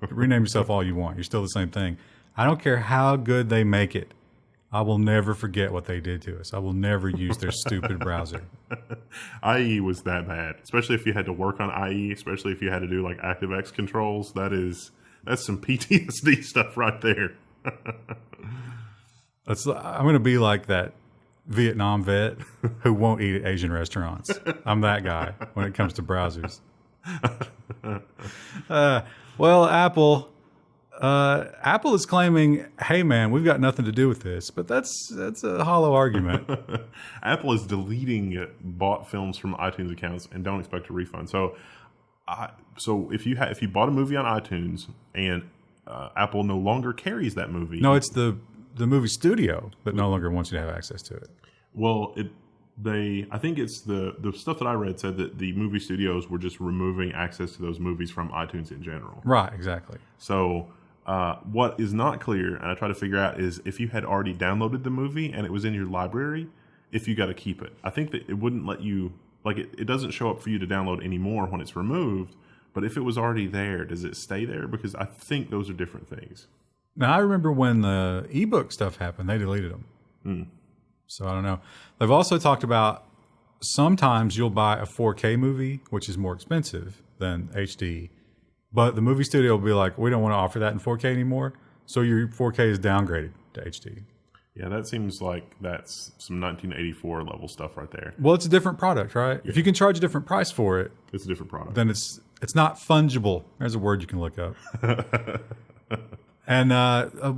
can rename yourself all you want. You're still the same thing. I don't care how good they make it. I will never forget what they did to us. I will never use their stupid browser. IE was that bad, especially if you had to work on IE, especially if you had to do like ActiveX controls. That's some PTSD stuff right there. I'm going to be like that Vietnam vet who won't eat at Asian restaurants. I'm that guy when it comes to browsers. Well, Apple is claiming, hey man, we've got nothing to do with this, but that's a hollow argument. Apple is deleting bought films from iTunes accounts and don't expect a refund. So if you bought a movie on iTunes and Apple no longer carries that movie. No, it's the movie studio that no longer wants you to have access to it. Well, I think it's the stuff that I read said that the movie studios were just removing access to those movies from iTunes in general. Right, exactly. So what is not clear, and I try to figure out, is if you had already downloaded the movie and it was in your library, if you got to keep it. I think that it wouldn't let you, like it doesn't show up for you to download anymore when it's removed, but if it was already there, does it stay there? Because I think those are different things. Now, I remember when the ebook stuff happened, they deleted them. So I don't know. They've also talked about sometimes you'll buy a 4K movie, which is more expensive than HD, but the movie studio will be like, we don't want to offer that in 4K anymore, so your 4K is downgraded to HD. Yeah, that seems like that's some 1984 level stuff right there. Well, it's a different product, right? Yeah. If you can charge a different price for it, it's a different product. Then it's not fungible. There's a word you can look up. And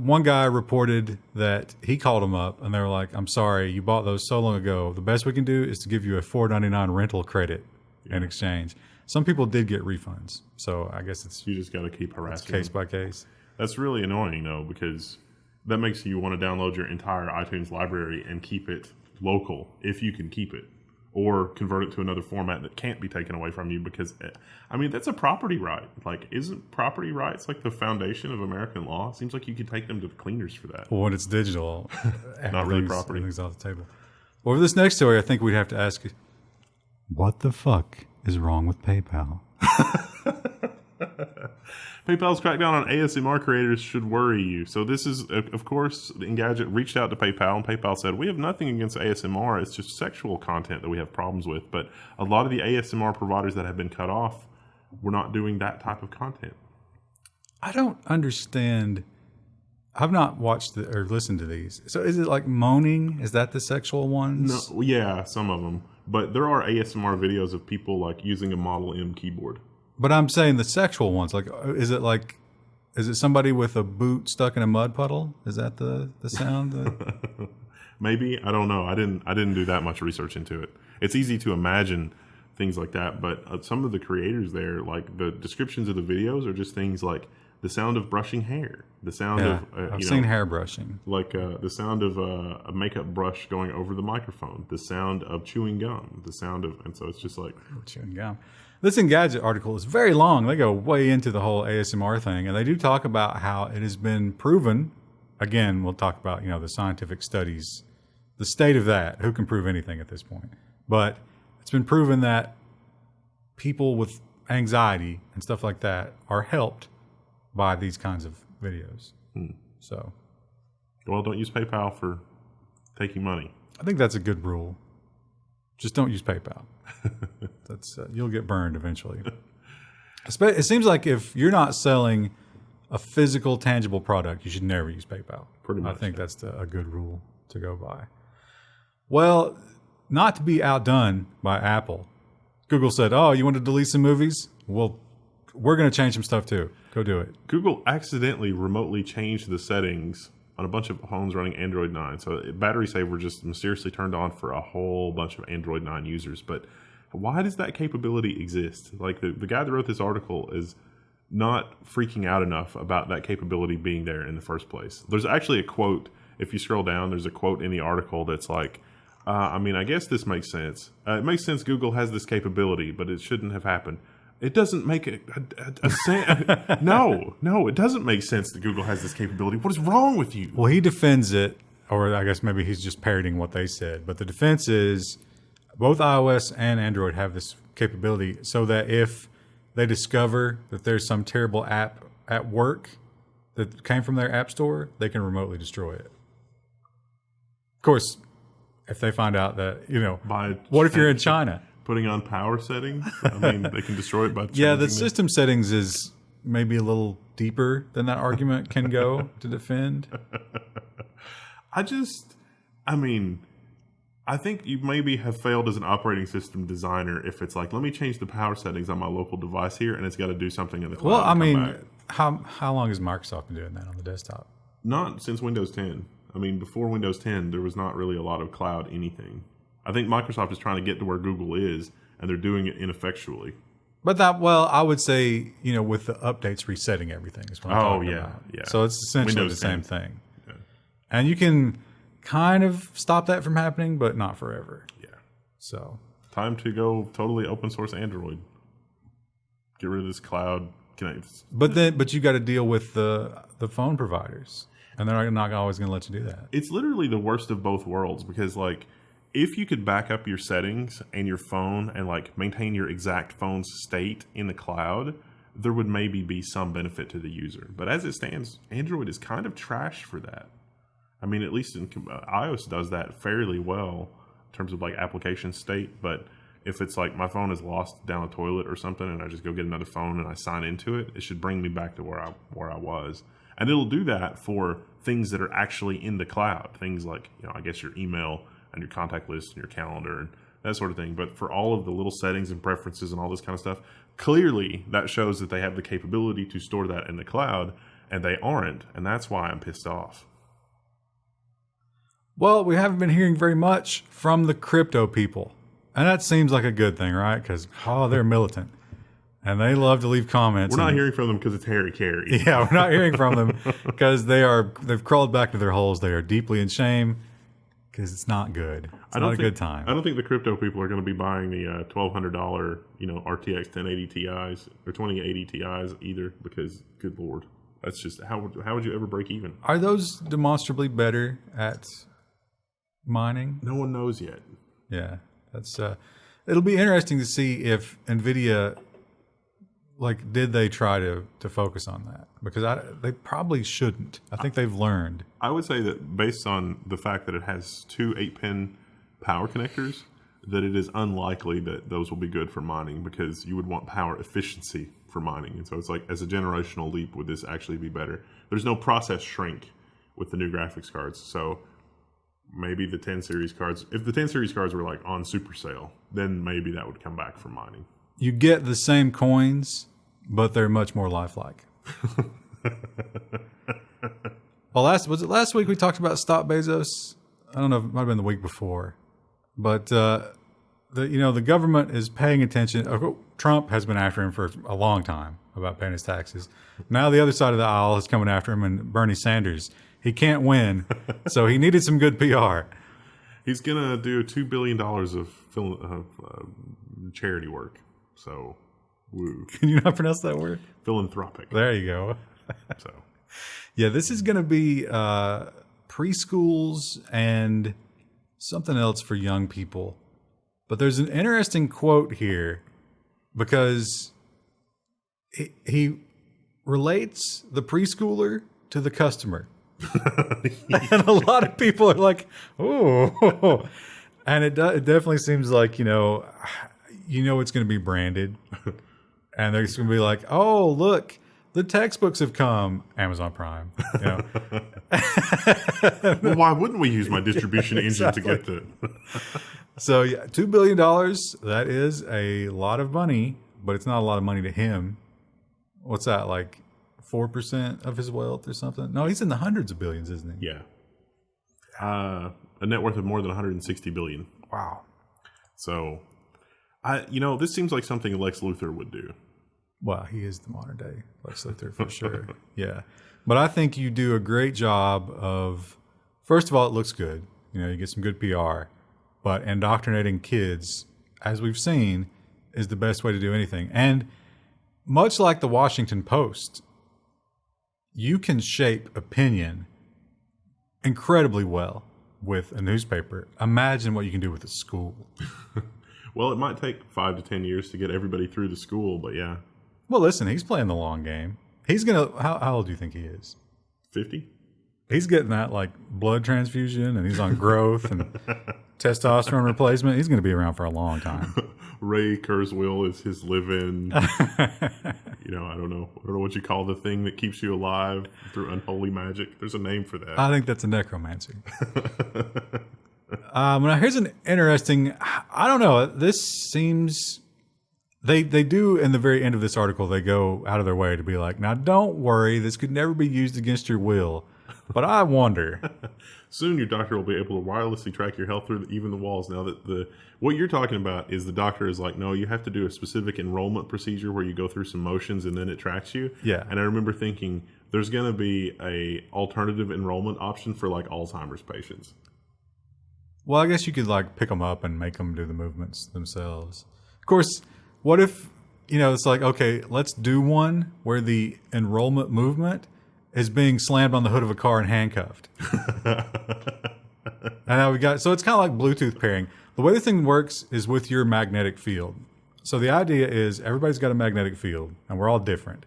one guy reported that he called him up and they were like, I'm sorry, you bought those so long ago. The best we can do is to give you a $4.99 rental credit in exchange. Some people did get refunds. So I guess you just got to keep harassing case by case. That's really annoying though, because that makes you want to download your entire iTunes library and keep it local if you can keep it, or convert it to another format that can't be taken away from you, because that's a property right. Like, isn't property rights like the foundation of American law? It seems like you could take them to the cleaners for that. Well, when it's digital, not really property. Everything's off the table. Well, for this next story, I think we'd have to ask, what the fuck is wrong with PayPal? PayPal's crackdown on ASMR creators should worry you. So this is, of course, Engadget reached out to PayPal, and PayPal said, we have nothing against ASMR. It's just sexual content that we have problems with. But a lot of the ASMR providers that have been cut off were not doing that type of content. I don't understand. I've not watched or listened to these. So is it like moaning? Is that the sexual ones? No, yeah, some of them. But there are ASMR videos of people like using a Model M keyboard. But I'm saying the sexual ones. Like, is it somebody with a boot stuck in a mud puddle? Is that the sound? Maybe, I don't know. I didn't do that much research into it. It's easy to imagine things like that, but some of the creators there, like the descriptions of the videos are just things like the sound of brushing hair, the sound of I've seen hair brushing, like the sound of a makeup brush going over the microphone, the sound of chewing gum, the sound of, and so it's just like chewing gum. This Engadget article is very long. They go way into the whole ASMR thing, and they do talk about how it has been proven. Again, we'll talk about the scientific studies, the state of that. Who can prove anything at this point? But it's been proven that people with anxiety and stuff like that are helped by these kinds of videos. So, well, don't use PayPal for taking money. I think that's a good rule. Just don't use PayPal. That's you'll get burned eventually. It seems like if you're not selling a physical, tangible product, you should never use PayPal. Pretty much. I think that's a good rule to go by. Well, not to be outdone by Apple, Google said, "Oh, you want to delete some movies? Well, we're going to change some stuff too. Go do it." Google accidentally remotely changed the settings on a bunch of phones running Android 9. So battery saver just mysteriously turned on for a whole bunch of Android 9 users. But why does that capability exist? Like the guy that wrote this article is not freaking out enough about that capability being there in the first place. There's actually a quote. If you scroll down, there's a quote in the article that's like, I guess this makes sense. It makes sense Google has this capability, but it shouldn't have happened. It doesn't make a sense. No, it doesn't make sense that Google has this capability. What is wrong with you? Well, he defends it, or I guess maybe he's just parroting what they said. But the defense is both iOS and Android have this capability so that if they discover that there's some terrible app at work that came from their app store, they can remotely destroy it. Of course, if they find out that, what if you're in China? Putting on power settings? I mean, they can destroy it by changing Yeah, the system settings is maybe a little deeper than that argument can go to defend. I think you maybe have failed as an operating system designer if it's like, let me change the power settings on my local device here, and it's got to do something in the cloud. Well, I mean, how long has Microsoft been doing that on the desktop? Not since Windows 10. I mean, before Windows 10, there was not really a lot of cloud anything. I think Microsoft is trying to get to where Google is, and they're doing it ineffectually. But I would say, with the updates resetting everything is what I'm talking about. Yeah. So it's essentially Windows the same 10. thing. Yeah. And you can kind of stop that from happening, but not forever. Yeah. So time to go totally open source Android. Get rid of this cloud connect. But you got to deal with the phone providers, and they're not always going to let you do that. It's literally the worst of both worlds because, like, if you could back up your settings and your phone and like maintain your exact phone's state in the cloud, there would maybe be some benefit to the user. But as it stands, Android is kind of trash for that. I mean, at least iOS does that fairly well in terms of like application state. But if it's like my phone is lost down a toilet or something and I just go get another phone and I sign into it, it should bring me back to where I was. And it'll do that for things that are actually in the cloud. Things like, I guess your email and your contact list and your calendar and that sort of thing. But for all of the little settings and preferences and all this kind of stuff, clearly that shows that they have the capability to store that in the cloud, and they aren't. And that's why I'm pissed off. Well, we haven't been hearing very much from the crypto people. And that seems like a good thing, right? Because, they're militant. And they love to leave comments. We're not hearing from them because it's Harry Carey. Yeah, we're not hearing from them because they've crawled back to their holes. They are deeply in shame because it's not good. It's not a good time. I don't think the crypto people are going to be buying the $1,200, RTX 1080 Ti's or 2080 Ti's either because, good Lord, that's just, how would you ever break even? Are those demonstrably better at mining? No one knows yet. Yeah, that's it'll be interesting to see if NVIDIA, did they try to focus on that? Because they probably shouldn't. I think they've learned. I would say that based on the fact that it has two 8-pin power connectors, that it is unlikely that those will be good for mining because you would want power efficiency for mining. And so it's like, as a generational leap, would this actually be better? There's no process shrink with the new graphics cards. So maybe the 10 series cards, if the 10 series cards were like on super sale, then maybe that would come back for mining. You get the same coins, but they're much more lifelike. Well, was it last week we talked about Stop Bezos? I don't know, it might have been the week before. But the government is paying attention. Trump has been after him for a long time about paying his taxes. Now the other side of the aisle is coming after him, and Bernie Sanders. He can't win, so he needed some good PR. He's going to do $2 billion of charity work. So, woo. Can you not pronounce that word? Philanthropic. There you go. So, yeah, this is going to be preschools and something else for young people. But there's an interesting quote here because he relates the preschooler to the customer. And a lot of people are like, oh. And it definitely seems like, it's going to be branded. And they're just going to be like, oh, look, the textbooks have come. Amazon Prime. You know? Well, why wouldn't we use my distribution engine to get the... So, yeah, $2 billion, that is a lot of money, but it's not a lot of money to him. What's that, like 4% of his wealth or something? No, he's in the hundreds of billions, isn't he? Yeah. A net worth of more than 160 billion. Wow. So, this seems like something Lex Luthor would do. Well, he is the modern day Lex Luthor for sure. Yeah. But I think you do a great job of, first of all, it looks good. You get some good PR. But indoctrinating kids, as we've seen, is the best way to do anything. And much like the Washington Post, you can shape opinion incredibly well with a newspaper. Imagine what you can do with a school. Well, it might take 5 to 10 years to get everybody through the school, but yeah. Well, listen, he's playing the long game. He's going to, how old do you think he is? 50? He's getting that like blood transfusion and he's on growth and testosterone replacement. He's going to be around for a long time. Ray Kurzweil is his live-in. I don't know what you call the thing that keeps you alive through unholy magic. There's a name for that. I think that's a necromancer. Now here's an interesting, I don't know, this seems, they do in the very end of this article, they go out of their way to be like, now don't worry, this could never be used against your will. But I wonder. Soon your doctor will be able to wirelessly track your health through even the walls. Now that what you're talking about is the doctor is like, no, you have to do a specific enrollment procedure where you go through some motions and then it tracks you. Yeah. And I remember thinking there's going to be a alternative enrollment option for like Alzheimer's patients. Well, I guess you could like pick them up and make them do the movements themselves. Of course, what if, it's like, okay, let's do one where the enrollment movement is being slammed on the hood of a car and handcuffed. And now so it's kind of like Bluetooth pairing. The way the thing works is with your magnetic field. So the idea is everybody's got a magnetic field and we're all different.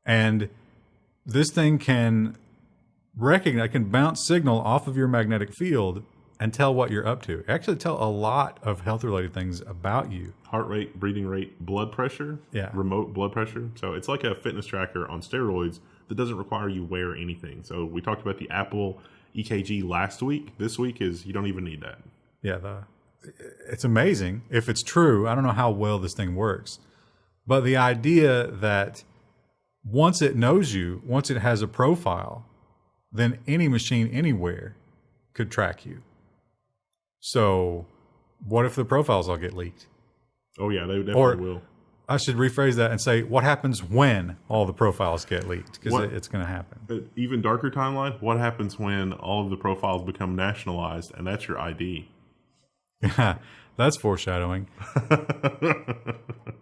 And this thing can bounce signal off of your magnetic field and tell what you're up to. Actually tell a lot of health related things about you. Heart rate, breathing rate, blood pressure, remote blood pressure. So it's like a fitness tracker on steroids that doesn't require you wear anything. So we talked about the Apple EKG last week. This week is you don't even need that. Yeah, it's amazing. If it's true, I don't know how well this thing works. But the idea that once it knows you, once it has a profile, then any machine anywhere could track you. So what if the profiles all get leaked? Oh, yeah, they definitely will. I should rephrase that and say, what happens when all the profiles get leaked? Because it's going to happen. Even darker timeline, what happens when all of the profiles become nationalized and that's your ID? Yeah, that's foreshadowing.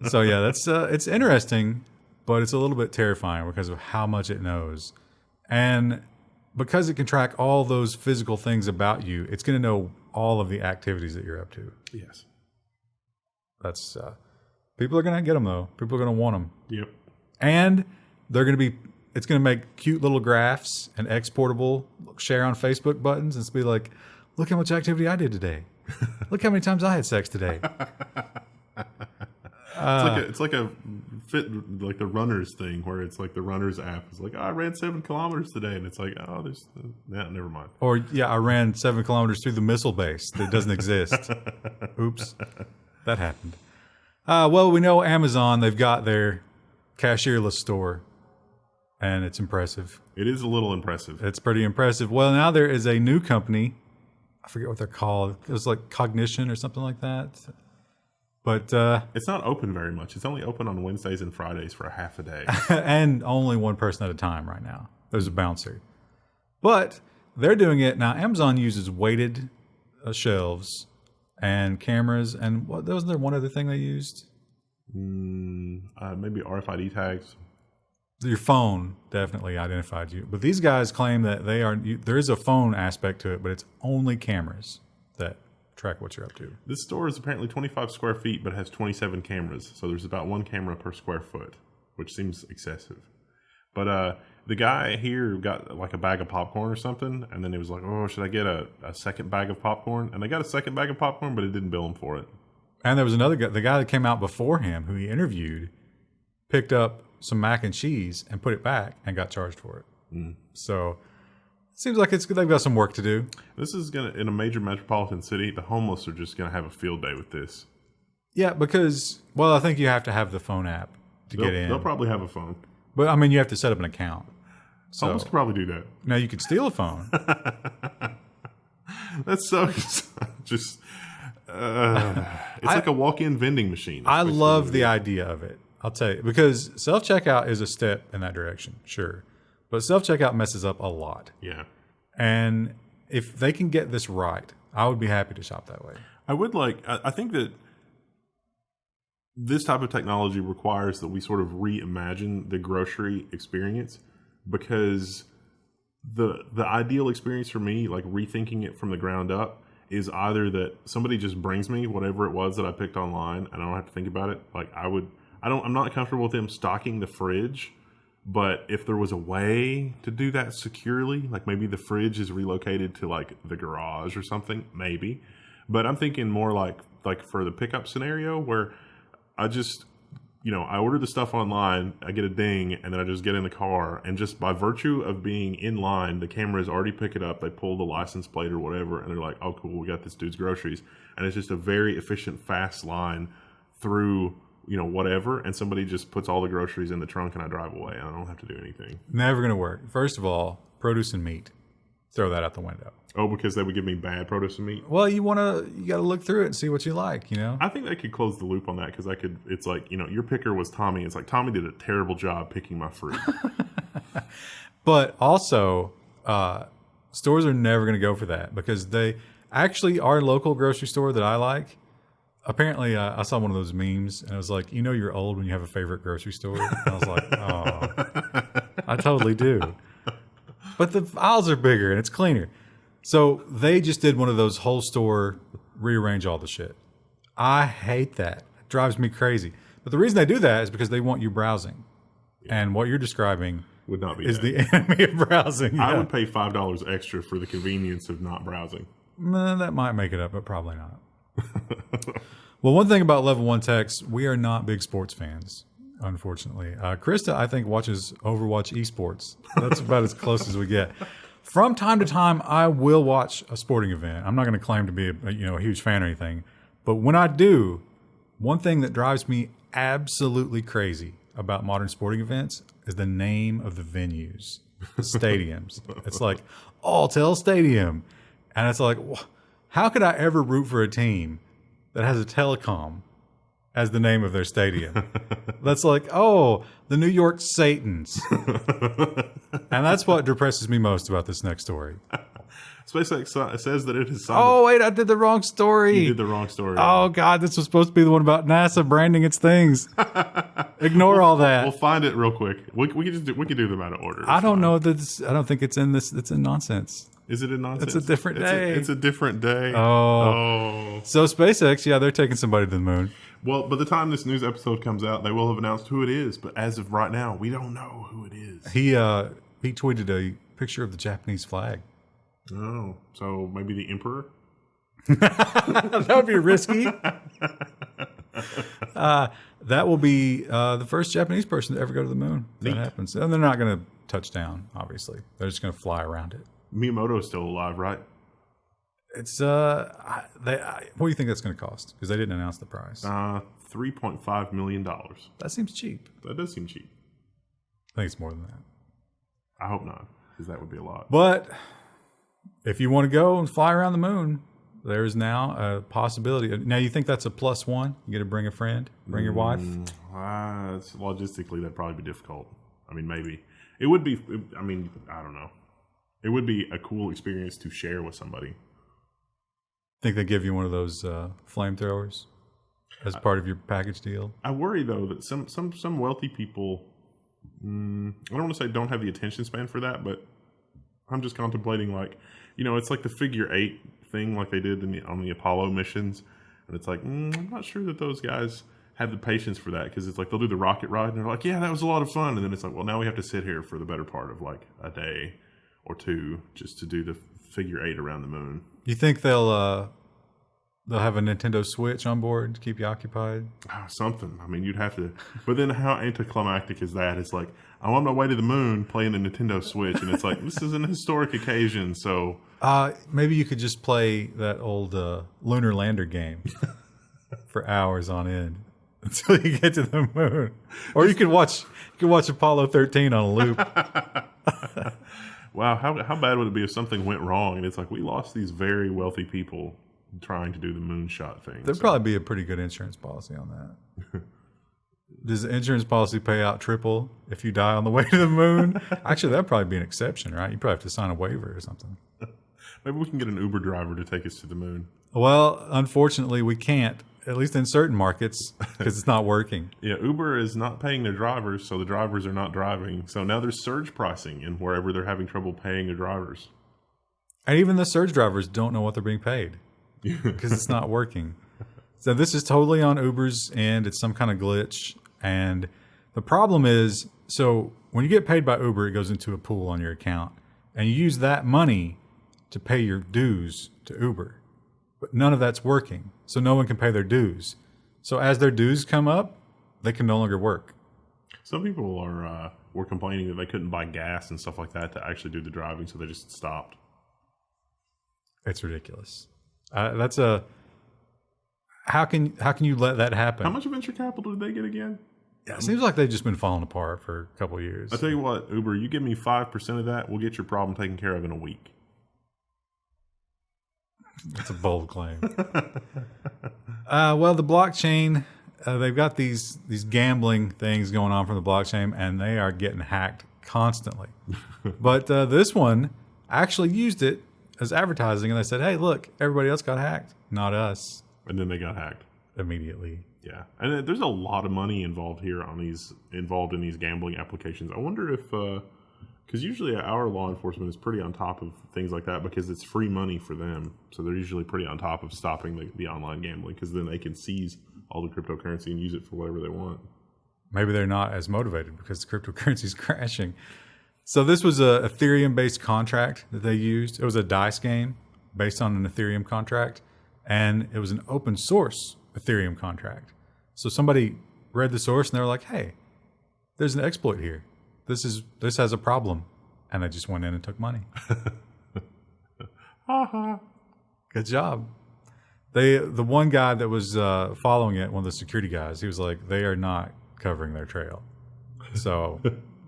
So, yeah, it's interesting, but it's a little bit terrifying because of how much it knows. And because it can track all those physical things about you, it's going to know all of the activities that you're up to. Yes. That's... people are going to get them, though. People are going to want them. Yep. And it's going to make cute little graphs and exportable share on Facebook buttons. And it's be like, look how much activity I did today. Look how many times I had sex today. It's like a fit, like the runners thing where it's like the runners app. It's like, I ran 7 kilometers today. And it's like, never mind. Or, I ran 7 kilometers through the missile base that doesn't exist. Oops. That happened. Well, we know Amazon, they've got their cashierless store, and it's impressive. It is a little impressive. It's pretty impressive. Well, now there is a new company. I forget what they're called. It was like Cognition or something like that. But it's not open very much. It's only open on Wednesdays and Fridays for a half a day. And only one person at a time right now. There's a bouncer. But they're doing it. Now, Amazon uses weighted shelves and cameras, and wasn't there one other thing they used? Maybe RFID tags. Your phone definitely identified you. But these guys claim that there is a phone aspect to it, but it's only cameras that track what you're up to. This store is apparently 25 square feet, but has 27 cameras. So there's about 1 camera per square foot, which seems excessive. But the guy here got like a bag of popcorn or something, and then he was like, oh, should I get a second bag of popcorn? And they got a second bag of popcorn, but it didn't bill him for it. And there was another guy, the guy that came out before him, who he interviewed, picked up some mac and cheese and put it back and got charged for it. So it seems like they've got some work to do. This is in a major metropolitan city, the homeless are just gonna have a field day with this. Yeah, because I think you have to have the phone app to get in. They'll probably have a phone. But I mean, you have to set up an account. So Homeless could probably do that. now you could steal a phone. That's so just. It's like a walk-in vending machine. I love the idea of it. I'll tell you, because self-checkout is a step in that direction, sure. But self-checkout messes up a lot. Yeah. And if they can get this right, I would be happy to shop that way. I think that this type of technology requires that we sort of reimagine the grocery experience, because the ideal experience for me, like rethinking it from the ground up, is either that somebody just brings me whatever it was that I picked online and I don't have to think about it. Like I'm not comfortable with them stocking the fridge, but if there was a way to do that securely, like maybe the fridge is relocated to like the garage or something, maybe. But I'm thinking more like for the pickup scenario where I just, I order the stuff online, I get a ding, and then I just get in the car, and just by virtue of being in line, the cameras already pick it up, they pull the license plate or whatever, and they're like, oh cool, we got this dude's groceries. And it's just a very efficient, fast line through, whatever, and somebody just puts all the groceries in the trunk and I drive away, and I don't have to do anything. Never going to work. First of all, produce and meat. Throw that out the window. Oh, because they would give me bad produce and meat? Well, you got to look through it and see what you like, I think they could close the loop on that, because it's like, your picker was Tommy. It's like, Tommy did a terrible job picking my fruit. But also, stores are never going to go for that, because our local grocery store that I like, apparently I saw one of those memes and it was like, you're old when you have a favorite grocery store. And I was like, oh, I totally do. But the aisles are bigger and it's cleaner. So they just did one of those whole store rearrange all the shit. I hate that. It drives me crazy. But the reason they do that is because they want you browsing. Yeah. And what you're describing would not be is the enemy of browsing. I would pay $5 extra for the convenience of not browsing. That might make it up, but probably not. Well, one thing about Level 1 Techs, we are not big sports fans, unfortunately. Krista, I think, watches Overwatch esports. That's about as close as we get. From time to time, I will watch a sporting event. I'm not going to claim to be a huge fan or anything. But when I do, one thing that drives me absolutely crazy about modern sporting events is the name of the venues, the stadiums. It's like, Alltel Stadium. And it's like, how could I ever root for a team that has a telecom as the name of their stadium? That's like, the New York Satans. And that's what depresses me most about this next story. SpaceX says that it is. Oh, wait, I did the wrong story. You did the wrong story. Oh, God, this was supposed to be the one about NASA branding its things. Ignore all that. We'll find it real quick. We can do them out of order. I don't know that. I don't think it's in this. It's in nonsense. Is it in nonsense? It's a different day. It's a different day. Oh. So SpaceX, they're taking somebody to the moon. Well, by the time this news episode comes out, they will have announced who it is. But as of right now, we don't know who it is. He tweeted a picture of the Japanese flag. Oh, so maybe the emperor? That would be risky. That will be the first Japanese person to ever go to the moon. That happens. And they're not going to touch down, obviously. They're just going to fly around it. Miyamoto's still alive, right? It's what do you think that's going to cost? Because they didn't announce the price. $3.5 million. That seems cheap. That does seem cheap. I think it's more than that. I hope not, because that would be a lot. But if you want to go and fly around the moon, there's now a possibility. Now, you think that's a +1? You get to bring a friend, bring your wife? Logistically, that'd probably be difficult. I mean, maybe. It would be, I don't know. It would be a cool experience to share with somebody. Think they give you one of those flamethrowers as part of your package deal? I worry, though, that some wealthy people, I don't want to say don't have the attention span for that, but I'm just contemplating, it's like the figure 8 thing like they did on the Apollo missions. And it's like, I'm not sure that those guys have the patience for that, because it's like they'll do the rocket ride and they're like, yeah, that was a lot of fun. And then it's like, well, now we have to sit here for the better part of a day or two just to do the figure 8 around the moon. You think they'll They'll have a Nintendo Switch on board to keep you occupied. Something. I mean, you'd have to. But then how anticlimactic is that? It's like, I'm on my way to the moon playing a Nintendo Switch, and it's like, this is an historic occasion, so. Maybe you could just play that old lunar lander game for hours on end until you get to the moon. Or you could watch Apollo 13 on a loop. Wow, how bad would it be if something went wrong and it's like we lost these very wealthy people trying to do the moonshot thing? There'd probably be a pretty good insurance policy on that. Does the insurance policy pay out triple if you die on the way to the moon? Actually, that'd probably be an exception, right? You probably have to sign a waiver or something. Maybe we can get an Uber driver to take us to the moon. Well, unfortunately, we can't, at least in certain markets, because it's not working. Yeah, Uber is not paying their drivers, so the drivers are not driving. So now there's surge pricing in wherever they're having trouble paying their drivers. And even the surge drivers don't know what they're being paid because it's not working. So this is totally on Uber's end. It's some kind of glitch. And the problem is, so when you get paid by Uber, it goes into a pool on your account. And you use that money to pay your dues to Uber. But none of that's working. So no one can pay their dues. So as their dues come up, they can no longer work. Some people were complaining that they couldn't buy gas and stuff like that to actually do the driving, so they just stopped. It's ridiculous. How can you let that happen? How much venture capital did they get again? Yeah, it seems like they've just been falling apart for a couple of years. I'll tell you what, Uber, you give me 5% of that, we'll get your problem taken care of in a week. That's a bold claim. Well, the blockchain, they've got these gambling things going on from the blockchain, and they are getting hacked constantly. But this one actually used it as advertising, and they said, hey, look, everybody else got hacked, not us. And then they got hacked. Immediately. Yeah. And there's a lot of money involved in these gambling applications. I wonder if, because usually our law enforcement is pretty on top of things like that because it's free money for them. So they're usually pretty on top of stopping the online gambling because then they can seize all the cryptocurrency and use it for whatever they want. Maybe they're not as motivated because the cryptocurrency is crashing. So this was a Ethereum-based contract that they used. It was a dice game based on an Ethereum contract, and it was an open source Ethereum contract. So somebody read the source and they were like, hey, there's an exploit here. This has a problem. And they just went in and took money. Good job. The one guy that was following it, one of the security guys, he was like, they are not covering their trail. So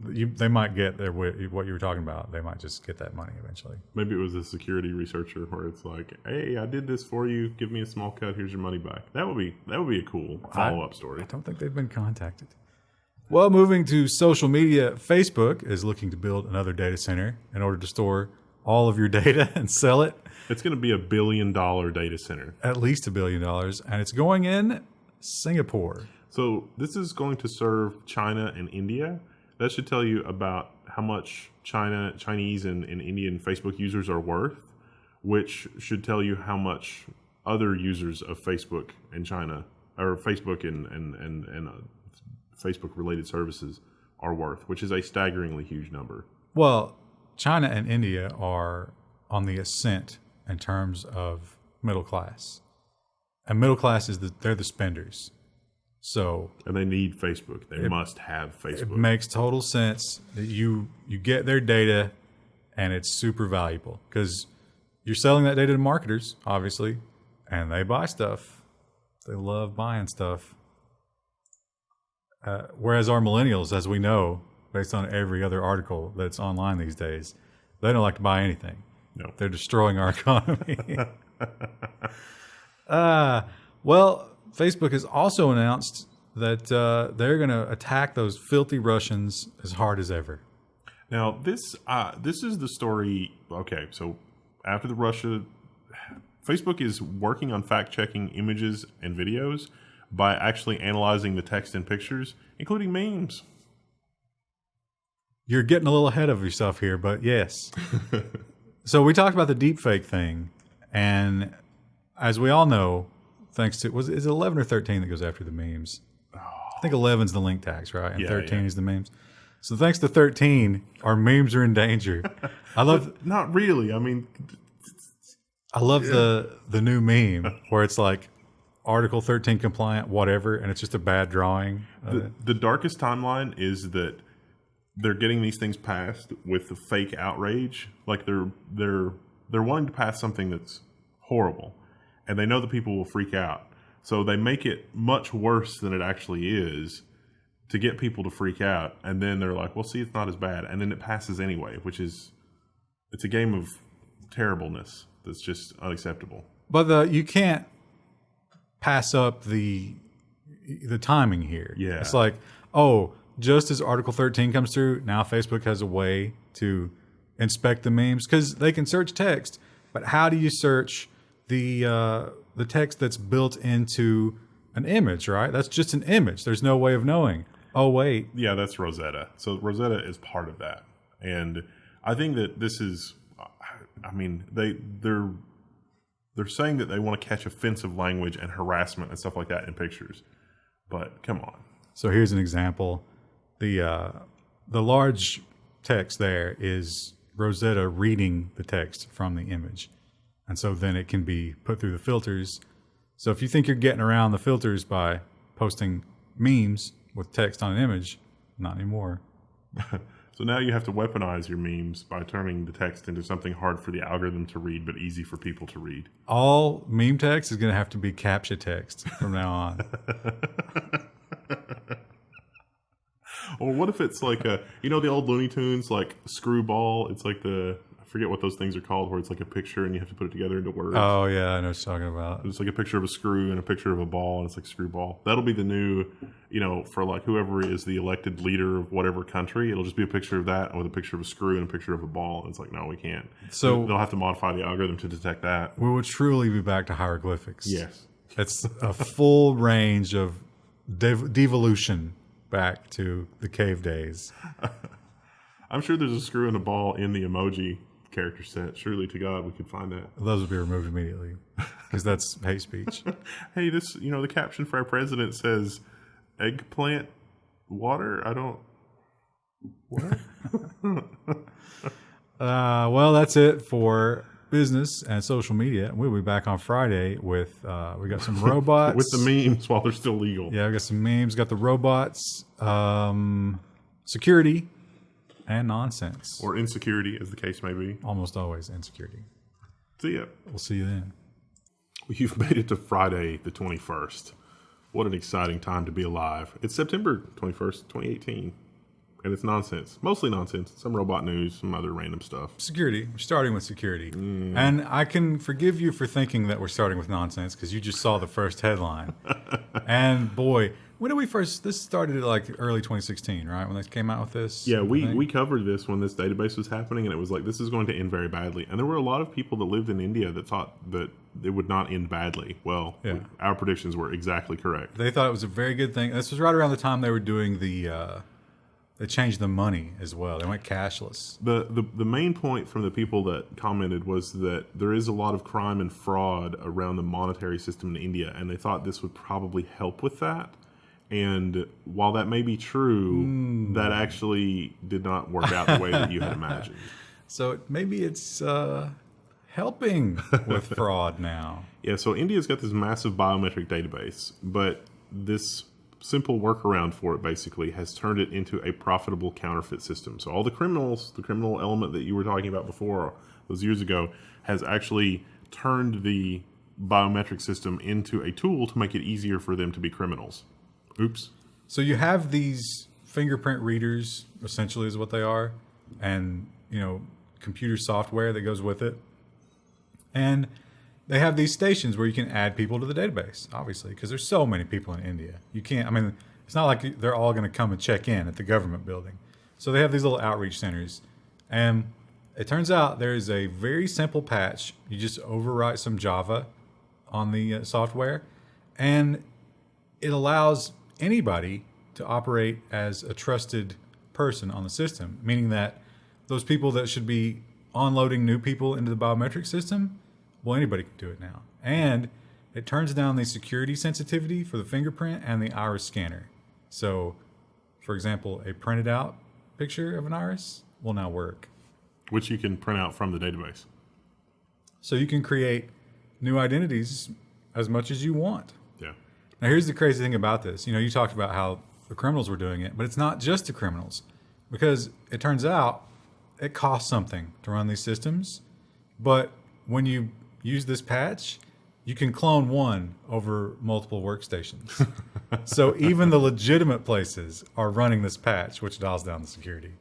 they might get what you were talking about. They might just get that money eventually. Maybe it was a security researcher where it's like, hey, I did this for you. Give me a small cut. Here's your money back. That would be a cool follow-up story. I don't think they've been contacted. Well, moving to social media, Facebook is looking to build another data center in order to store all of your data and sell it. It's going to be $1 billion data center. At least $1 billion. And it's going in Singapore. So this is going to serve China and India. That should tell you about how much Chinese and Indian Facebook users are worth, which should tell you how much other users of Facebook in China, or Facebook and Facebook-related services are worth, which is a staggeringly huge number. Well, China and India are on the ascent in terms of middle class. And middle class they're the spenders. So, and they need Facebook. They must have Facebook. It makes total sense that you get their data, and it's super valuable because you're selling that data to marketers, obviously, and they buy stuff. They love buying stuff. Whereas our millennials, as we know, based on every other article that's online these days, they don't like to buy anything. No, they're destroying our economy. Well, Facebook has also announced that they're going to attack those filthy Russians as hard as ever. Now, this is the story. Okay, so after Facebook is working on fact-checking images and videos by actually analyzing the text and pictures, including memes. You're getting a little ahead of yourself here, but yes. So we talked about the deepfake thing, and as we all know, thanks to, is it 11 or 13 that goes after the memes? I think 11's the link tags, right? And 13 is the memes. So thanks to 13, our memes are in danger. I love... Not really. I mean, I love the new meme where it's like Article 13 compliant, whatever, and it's just a bad drawing. The darkest timeline is that they're getting these things passed with the fake outrage. Like they're wanting to pass something that's horrible, and they know that people will freak out. So they make it much worse than it actually is to get people to freak out. And then they're like, well, see, it's not as bad. And then it passes anyway, it's a game of terribleness that's just unacceptable. But you can't pass up the timing here. Yeah. It's like, oh, just as Article 13 comes through, now Facebook has a way to inspect the memes because they can search text. But how do you search the text that's built into an image, right? That's just an image. There's no way of knowing. Oh, wait. Yeah, that's Rosetta. So Rosetta is part of that. And I think that this is, I mean, they're saying that they want to catch offensive language and harassment and stuff like that in pictures. But come on. So here's an example. The large text there is Rosetta reading the text from the image. And so then it can be put through the filters. So if you think you're getting around the filters by posting memes with text on an image, not anymore. So now you have to weaponize your memes by turning the text into something hard for the algorithm to read, but easy for people to read. All meme text is going to have to be CAPTCHA text from now on. Or what if it's like the old Looney Tunes, like Screwball? It's like I forget what those things are called, where it's like a picture and you have to put it together into words. Oh, yeah, I know what you're talking about. It's like a picture of a screw and a picture of a ball, and it's like Screwball. That'll be the new, for like whoever is the elected leader of whatever country. It'll just be a picture of that with a picture of a screw and a picture of a ball. And it's like, no, we can't. So they'll have to modify the algorithm to detect that. We will truly be back to hieroglyphics. Yes. It's a full range of devolution back to the cave days. I'm sure there's a screw and a ball in the emoji character set. Surely to God we could find that. Those would be removed immediately because that's hate speech. Hey, the caption for our president says eggplant water. I don't. What? Well, that's it for business and social media. We'll be back on Friday with we got some robots with the memes while they're still legal. Yeah, we got some memes. Got the robots, security, and nonsense, or insecurity, as the case may be. Almost always insecurity. See ya. We'll see you then. You've made it to Friday the 21st. What an exciting time to be alive. It's September 21st, 2018. And it's nonsense. Mostly nonsense. Some robot news, some other random stuff. Security. We're starting with security. And I can forgive you for thinking that we're starting with nonsense because you just saw the first headline. And boy, when did we first... This started like early 2016, right? When they came out with this? Yeah, we covered this when this database was happening, and it was like, this is going to end very badly. And there were a lot of people that lived in India that thought that it would not end badly. Well, yeah. Our predictions were exactly correct. They thought it was a very good thing. This was right around the time they were doing the... They changed the money as well. They went cashless. The main point from the people that commented was that there is a lot of crime and fraud around the monetary system in India, and they thought this would probably help with that. And while that may be true, that actually did not work out the way that you had imagined. So maybe it's helping with fraud now. Yeah, so India's got this massive biometric database, but this simple workaround for it basically has turned it into a profitable counterfeit system. So all the criminal element that you were talking about before, those years ago, has actually turned the biometric system into a tool to make it easier for them to be criminals. Oops. So you have these fingerprint readers, essentially is what they are, and computer software that goes with it. And they have these stations where you can add people to the database, obviously, because there's so many people in India. You can't, it's not like they're all going to come and check in at the government building. So they have these little outreach centers. And it turns out there is a very simple patch. You just overwrite some Java on the software, and it allows anybody to operate as a trusted person on the system, meaning that those people that should be onloading new people into the biometric system, well, anybody can do it now. And it turns down the security sensitivity for the fingerprint and the iris scanner. So, for example, a printed out picture of an iris will now work. Which you can print out from the database. So you can create new identities as much as you want. Yeah. Now, here's the crazy thing about this. You talked about how the criminals were doing it, but it's not just the criminals, because it turns out it costs something to run these systems. But when you use this patch, you can clone one over multiple workstations. So even the legitimate places are running this patch, which dials down the security.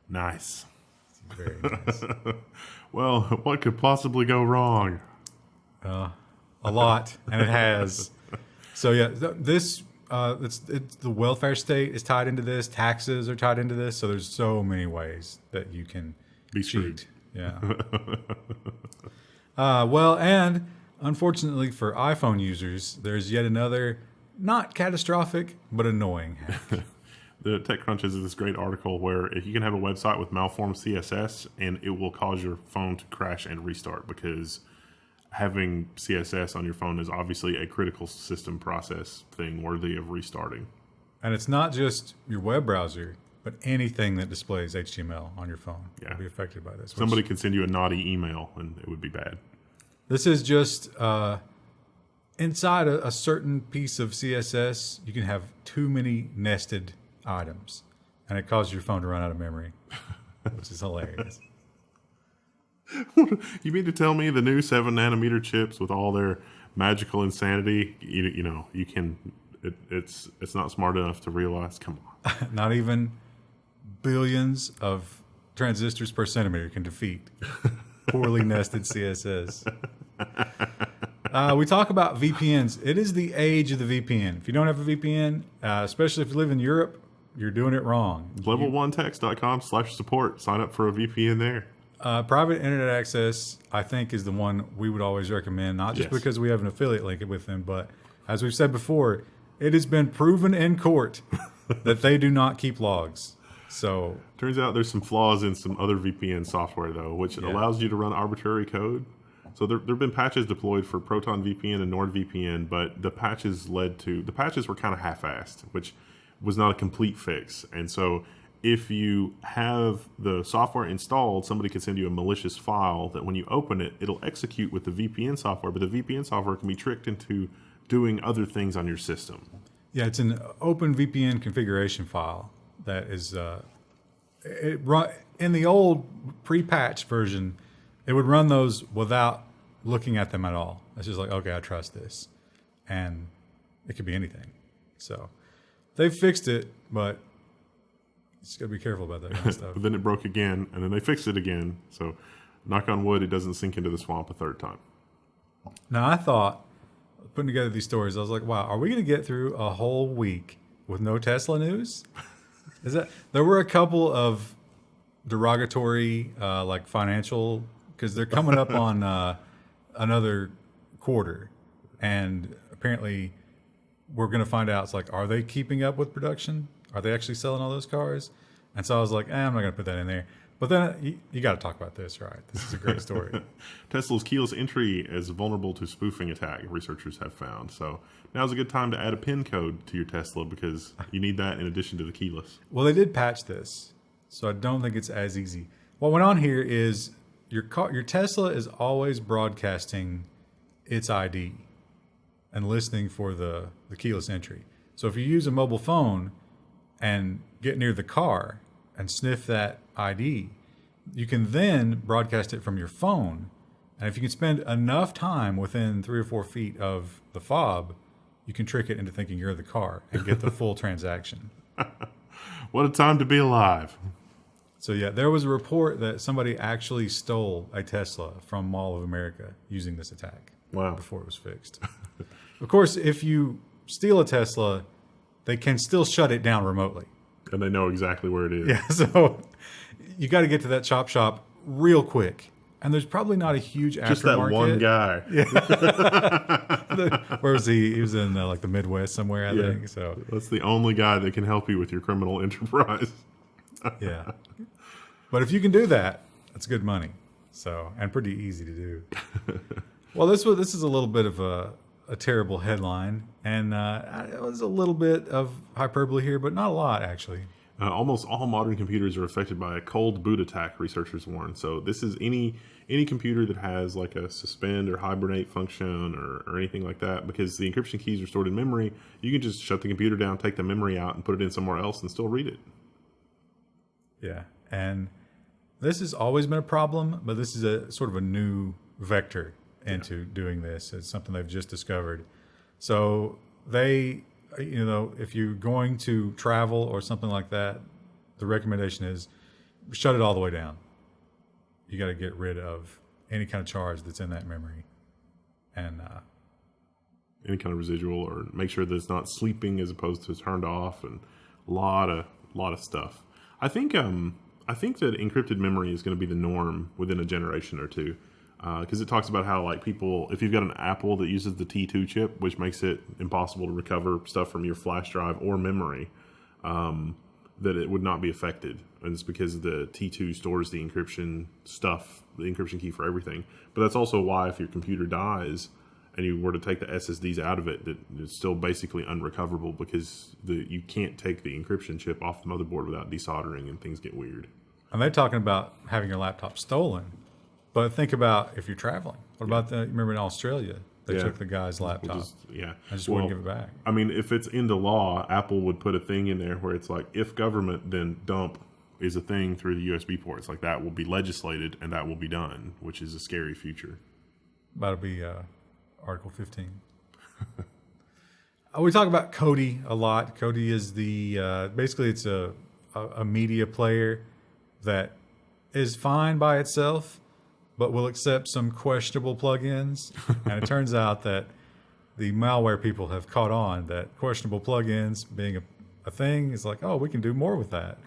Nice. Very nice. Well, what could possibly go wrong? A lot, and it has. So yeah, it's the welfare state is tied into this. Taxes are tied into this. So there's so many ways that you can Be cheat. screwed. Yeah. Well, and unfortunately for iPhone users, there's yet another not catastrophic but annoying hack. The TechCrunch has this great article where if you can have a website with malformed CSS and it will cause your phone to crash and restart, because having CSS on your phone is obviously a critical system process thing worthy of restarting. And it's not just your web browser, but anything that displays HTML on your phone will be affected by this. Somebody can send you a naughty email and it would be bad. This is just inside a certain piece of CSS, you can have too many nested items, and it causes your phone to run out of memory, which is hilarious. You mean to tell me the new 7-nanometer chips with all their magical insanity, you can, it's not smart enough to realize? Come on. Not even billions of transistors per centimeter can defeat poorly nested CSS. We talk about VPNs. It is the age of the VPN. If you don't have a VPN, especially if you live in Europe, you're doing it wrong. Level1text.com/support. Sign up for a VPN there. Private internet access, I think, is the one we would always recommend, not just because we have an affiliate link with them, but as we've said before, it has been proven in court that they do not keep logs. So turns out there's some flaws in some other VPN software, though, which allows you to run arbitrary code. So there have been patches deployed for Proton VPN and NordVPN, but the patches were kind of half-assed, which was not a complete fix. And so if you have the software installed, somebody can send you a malicious file that when you open it, it'll execute with the VPN software, but the VPN software can be tricked into doing other things on your system. Yeah, it's an open VPN configuration file that is in the old pre-patch version, it would run those without looking at them at all. It's just like, okay, I trust this. And it could be anything. So they've fixed it, but you just got to be careful about that kind of stuff. But then it broke again, and then they fixed it again. So knock on wood, it doesn't sink into the swamp a third time. Now, I thought, putting together these stories, I was like, wow, are we going to get through a whole week with no Tesla news? There were a couple of derogatory, like financial, because they're coming up on another quarter, and apparently we're going to find out. It's like, are they keeping up with production? Are they actually selling all those cars? And so I was like, I'm not going to put that in there. But then you got to talk about this, right? This is a great story. Tesla's keyless entry is vulnerable to spoofing attack, researchers have found. So now's a good time to add a PIN code to your Tesla because you need that in addition to the keyless. Well, they did patch this, so I don't think it's as easy. What went on here is your Tesla is always broadcasting its ID and listening for the keyless entry. So if you use a mobile phone and get near the car and sniff that ID, you can then broadcast it from your phone. And if you can spend enough time within 3 or 4 feet of the fob, you can trick it into thinking you're the car and get the full transaction. What a time to be alive. So yeah, there was a report that somebody actually stole a Tesla from Mall of America using this attack. Wow. Before it was fixed. Of course, if you steal a Tesla, they can still shut it down remotely. And they know exactly where it is. Yeah, so you got to get to that chop shop real quick. And there's probably not a huge aftermarket. Just that one guy. Yeah. Where was he? He was in like the Midwest somewhere, I think. So that's the only guy that can help you with your criminal enterprise. Yeah. But if you can do that, that's good money. So, and pretty easy to do. Well, this is a little bit of a terrible headline, and it was a little bit of hyperbole here, but not a lot, actually. Almost all modern computers are affected by a cold boot attack, researchers warn. So this is any computer that has like a suspend or hibernate function or anything like that, because the encryption keys are stored in memory. You can just shut the computer down, take the memory out, and put it in somewhere else and still read it. Yeah, and this has always been a problem, but this is a sort of a new vector into doing this. It's something they've just discovered. So they, if you're going to travel or something like that, the recommendation is shut it all the way down. You got to get rid of any kind of charge that's in that memory, and any kind of residual, or make sure that it's not sleeping as opposed to turned off, and a lot of stuff. I think that encrypted memory is going to be the norm within a generation or two. Because it talks about how, like, people, if you've got an Apple that uses the T2 chip, which makes it impossible to recover stuff from your flash drive or memory, that it would not be affected. And it's because the T2 stores the encryption stuff, the encryption key for everything. But that's also why if your computer dies and you were to take the SSDs out of it, that it's still basically unrecoverable, because you can't take the encryption chip off the motherboard without desoldering, and things get weird. And they're talking about having your laptop stolen. But think about if you're traveling. What about remember in Australia, they took the guy's laptop. And just wouldn't give it back. I mean, if it's into law, Apple would put a thing in there where it's like, if government, then dump is a thing through the USB ports. Like, that will be legislated and that will be done, which is a scary future. That'll be Article 15. We talk about Kodi a lot. Kodi is basically it's a media player that is fine by itself, but will accept some questionable plugins. And it turns out that the malware people have caught on that questionable plugins being a thing is like, oh, we can do more with that.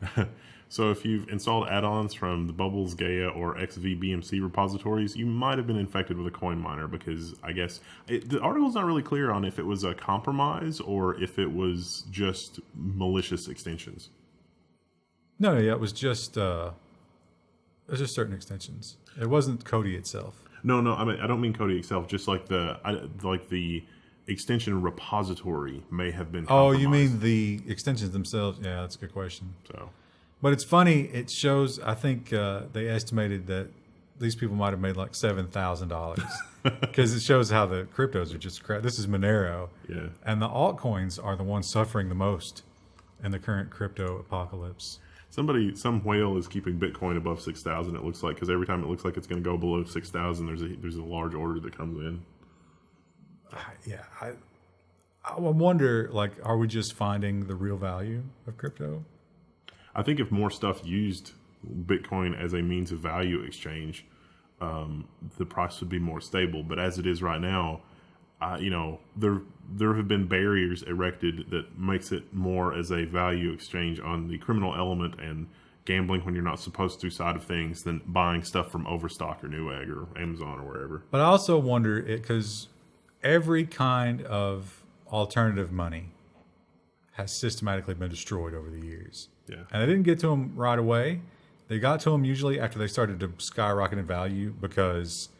So if you've installed add-ons from the Bubbles, Gaia, or XVBMC repositories, you might have been infected with a coin miner, because I guess the article's not really clear on if it was a compromise or if it was just malicious extensions. No, it was just certain extensions. It wasn't Kodi itself. No, I mean, I don't mean Kodi itself. Just like the extension repository may have been compromised. Oh, you mean the extensions themselves? Yeah, that's a good question. So, but it's funny. It shows. I think they estimated that these people might have made like $7,000 because it shows how the cryptos are just crap. This is Monero, and the altcoins are the ones suffering the most in the current crypto apocalypse. Some whale is keeping Bitcoin above 6,000. It looks like, because every time it looks like it's going to go below 6,000, there's a large order that comes in. I wonder, like, are we just finding the real value of crypto? I think if more stuff used Bitcoin as a means of value exchange, the price would be more stable. But as it is right now, there have been barriers erected that makes it more as a value exchange on the criminal element and gambling when you're not supposed to side of things than buying stuff from Overstock or Newegg or Amazon or wherever. But I also wonder, because every kind of alternative money has systematically been destroyed over the years. Yeah. And they didn't get to them right away. They got to them usually after they started to skyrocket in value, because,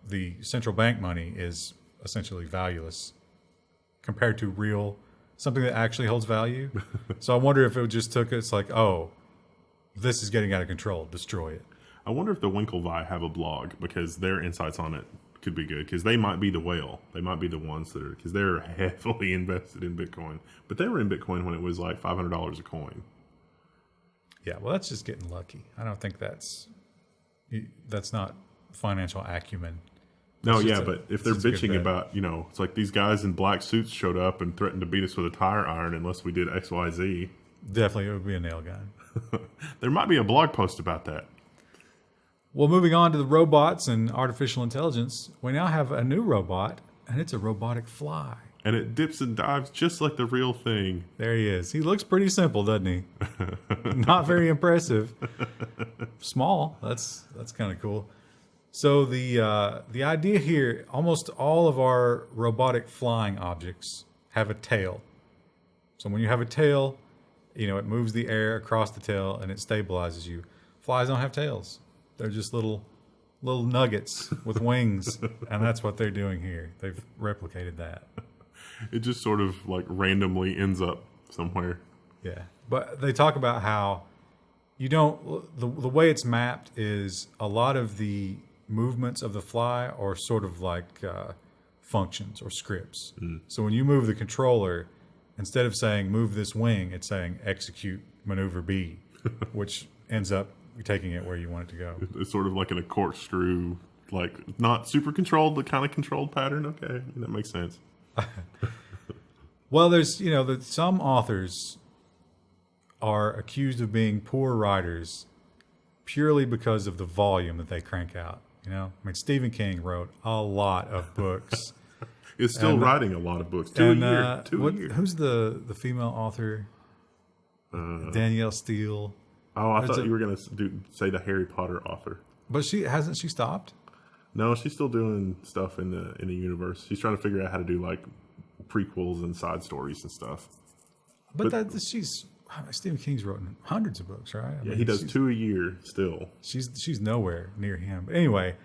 the central bank money is essentially valueless compared to something that actually holds value. So I wonder if it just it's like, oh, this is getting out of control, destroy it. I wonder if the Winklevi have a blog, because their insights on it could be good, because they might be the whale. They might be the ones that are, because they're heavily invested in Bitcoin. But they were in Bitcoin when it was like $500 a coin. Yeah, well, that's just getting lucky. I don't think that's not financial acumen. No, yeah, but if they're bitching about, it's like these guys in black suits showed up and threatened to beat us with a tire iron unless we did X, Y, Z. Definitely, it would be a nail gun. There might be a blog post about that. Well, moving on to the robots and artificial intelligence, we now have a new robot, and it's a robotic fly. And it dips and dives just like the real thing. There he is. He looks pretty simple, doesn't he? Not very impressive. Small. That's kind of cool. So the idea here, almost all of our robotic flying objects have a tail. So when you have a tail, it moves the air across the tail and it stabilizes you. Flies don't have tails. They're just little nuggets with wings, and that's what they're doing here. They've replicated that. It just sort of like randomly ends up somewhere. Yeah. But they talk about how you don't, the way it's mapped is a lot of the movements of the fly are sort of like functions or scripts. So when you move the controller, instead of saying move this wing, it's saying execute maneuver B, which ends up taking it where you want it to go. It's sort of like in a corkscrew, like not super controlled, but kind of controlled pattern. Okay, that makes sense. Well, there's, some authors are accused of being poor writers purely because of the volume that they crank out. I mean, Stephen King wrote a lot of books. Is still writing a lot of books. Two a year. Who's the female author? Danielle Steele. Oh, I thought you were going to say the Harry Potter author. But hasn't she stopped? No, she's still doing stuff in the universe. She's trying to figure out how to do like prequels and side stories and stuff. But Stephen King's written hundreds of books, right? He does 2 a year still. She's nowhere near him. But anyway,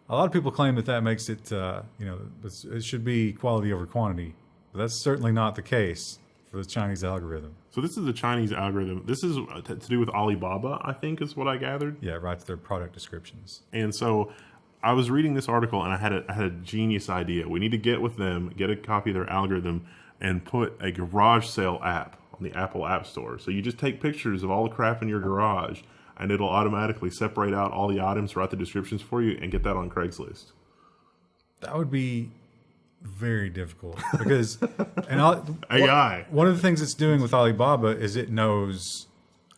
a lot of people claim that makes it, it should be quality over quantity. But that's certainly not the case for the Chinese algorithm. So this is a Chinese algorithm. This is to do with Alibaba, I think, is what I gathered. Yeah, it writes their product descriptions. And so I was reading this article, and I had a genius idea. We need to get with them, get a copy of their algorithm, and put a garage sale app on the Apple App Store. So you just take pictures of all the crap in your garage, and it'll automatically separate out all the items, write the descriptions for you, and get that on Craigslist. That would be very difficult because AI. One of the things it's doing with Alibaba is it knows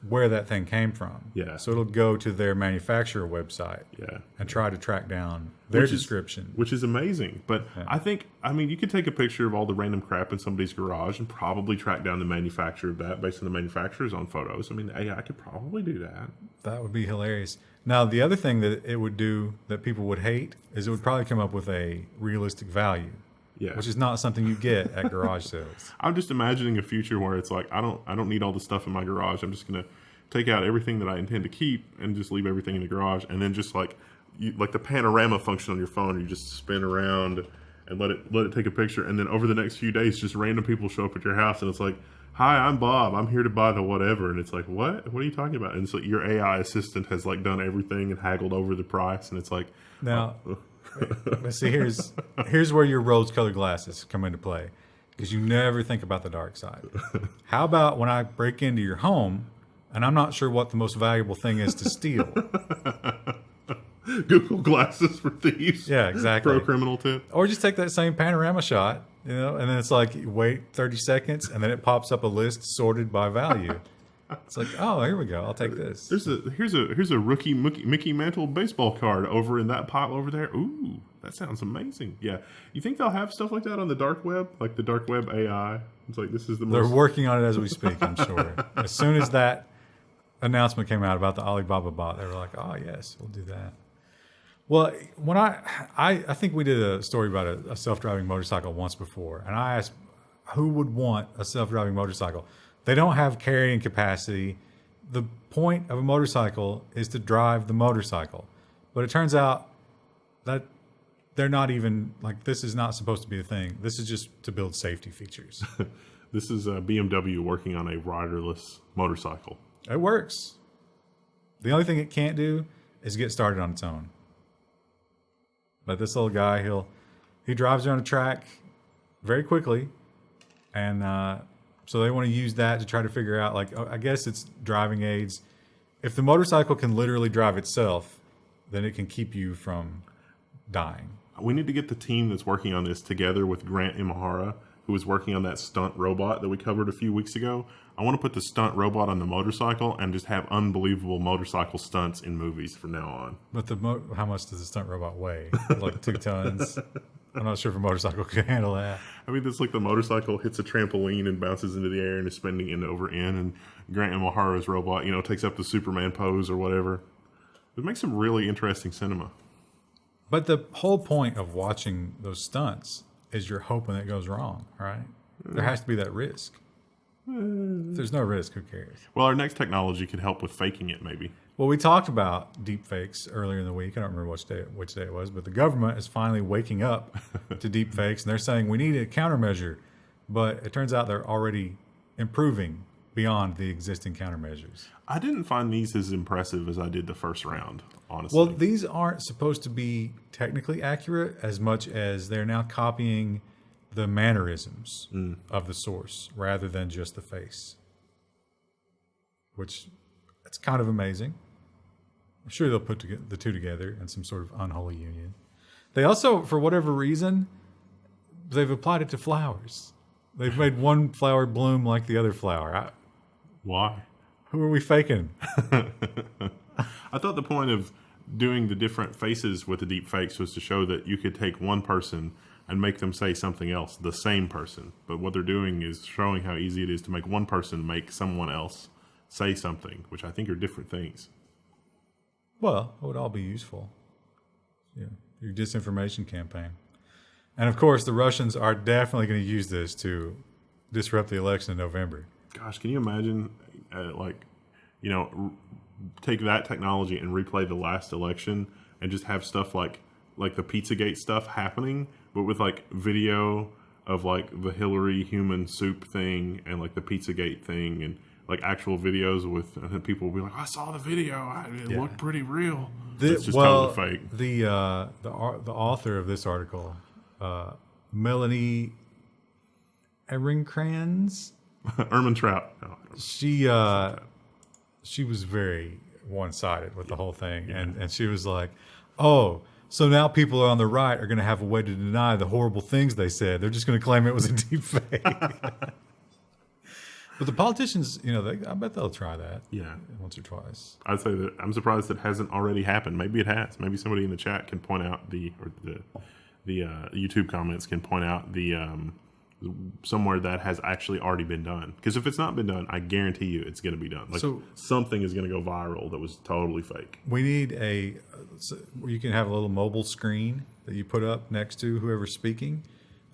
where that thing came from. Yeah. So it'll go to their manufacturer website. Yeah. And try to track down their description. Which is amazing. But yeah. I mean, you could take a picture of all the random crap in somebody's garage and probably track down the manufacturer of that based on the manufacturer's own photos. I mean, AI could probably do that. That would be hilarious. Now, the other thing that it would do that people would hate is it would probably come up with a realistic value. Yeah. Which is not something you get at garage sales. I'm just imagining a future where it's like, I don't need all the stuff in my garage. I'm just going to take out everything that I intend to keep and just leave everything in the garage. And then just like the panorama function on your phone, you just spin around and let it take a picture. And then over the next few days, just random people show up at your house and it's like, hi, I'm Bob. I'm here to buy the whatever. And it's like, what? What are you talking about? And so your AI assistant has like done everything and haggled over the price. And it's like, now, but see, here's where your rose-colored glasses come into play, because you never think about the dark side. How about when I break into your home and I'm not sure what the most valuable thing is to steal? Google glasses for thieves. Yeah, exactly. Pro criminal tip. Or just take that same panorama shot, and then it's like you wait 30 seconds and then it pops up a list sorted by value. It's like, oh, here we go. I'll take this. Here's a rookie Mickey Mantle baseball card over in that pile over there. Ooh, that sounds amazing. Yeah, you think they'll have stuff like that on the dark web, like the dark web AI? It's like this is the most. They're working on it as we speak. I'm sure. As soon as that announcement came out about the Alibaba bot, they were like, oh yes, we'll do that. Well, when I think we did a story about a self-driving motorcycle once before, and I asked who would want a self-driving motorcycle. They don't have carrying capacity. The point of a motorcycle is to drive the motorcycle. But it turns out that they're not even, like, this is not supposed to be a thing. This is just to build safety features. This is BMW working on a riderless motorcycle. It works. The only thing it can't do is get started on its own. But this little guy, he drives around a track very quickly, and so they want to use that to try to figure out, like, I guess it's driving aids. If the motorcycle can literally drive itself, then it can keep you from dying. We need to get the team that's working on this together with Grant Imahara, who was working on that stunt robot that we covered a few weeks ago. I want to put the stunt robot on the motorcycle and just have unbelievable motorcycle stunts in movies from now on. But how much does the stunt robot weigh? Like 2 tons? I'm not sure if a motorcycle can handle that. I mean, it's like the motorcycle hits a trampoline and bounces into the air and is spinning end over end, and Grant Imahara's robot, takes up the Superman pose or whatever. It makes some really interesting cinema. But the whole point of watching those stunts is you're hoping it goes wrong, right? There has to be that risk. If there's no risk, who cares? Well, our next technology could help with faking it, maybe. Well, we talked about deepfakes earlier in the week. I don't remember which day it was, but the government is finally waking up to deepfakes, and they're saying we need a countermeasure. But it turns out they're already improving beyond the existing countermeasures. I didn't find these as impressive as I did the first round, honestly. Well, these aren't supposed to be technically accurate as much as they're now copying the mannerisms of the source rather than just the face, which it's kind of amazing. I'm sure they'll put the two together in some sort of unholy union. They also, for whatever reason, they've applied it to flowers. They've made one flower bloom like the other flower. Why? Who are we faking? I thought the point of doing the different faces with the deep fakes was to show that you could take one person and make them say something else, the same person. But what they're doing is showing how easy it is to make one person make someone else say something, which I think are different things. Well, it would all be useful. Yeah, your disinformation campaign. And of course, the Russians are definitely going to use this to disrupt the election in November. Gosh, can you imagine, take that technology and replay the last election and just have stuff like the Pizzagate stuff happening, but with like video of like the Hillary human soup thing and like the Pizzagate thing and like actual videos with people will be like, I saw the video, it looked pretty real. It's just totally fake. The author of this article, Melanie Ehrenkranz, Ermintrout. No, she was very one-sided with the whole thing, and she was like, "Oh, so now people on the right are going to have a way to deny the horrible things they said. They're just going to claim it was a deep fake." But the politicians, I bet they'll try that. Yeah, once or twice. I'd say that I'm surprised it hasn't already happened. Maybe it has. Maybe somebody in the chat can point out the YouTube comments can point out somewhere that has actually already been done. Because if it's not been done, I guarantee you it's going to be done. Like something is going to go viral that was totally fake. We need you can have a little mobile screen that you put up next to whoever's speaking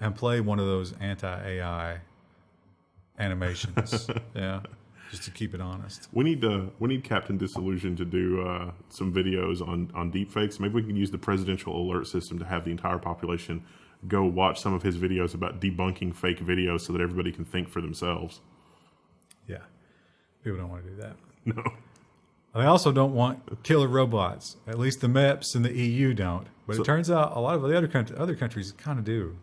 and play one of those anti-AI animations. Yeah, just to keep it honest. We need Captain Disillusion to do some videos on deepfakes. Maybe we can use the presidential alert system to have the entire population go watch some of his videos about debunking fake videos so that everybody can think for themselves. Yeah, people don't want to do that. No. They also don't want killer robots. At least the MEPs and the EU don't. But it turns out a lot of the other countries kind of do.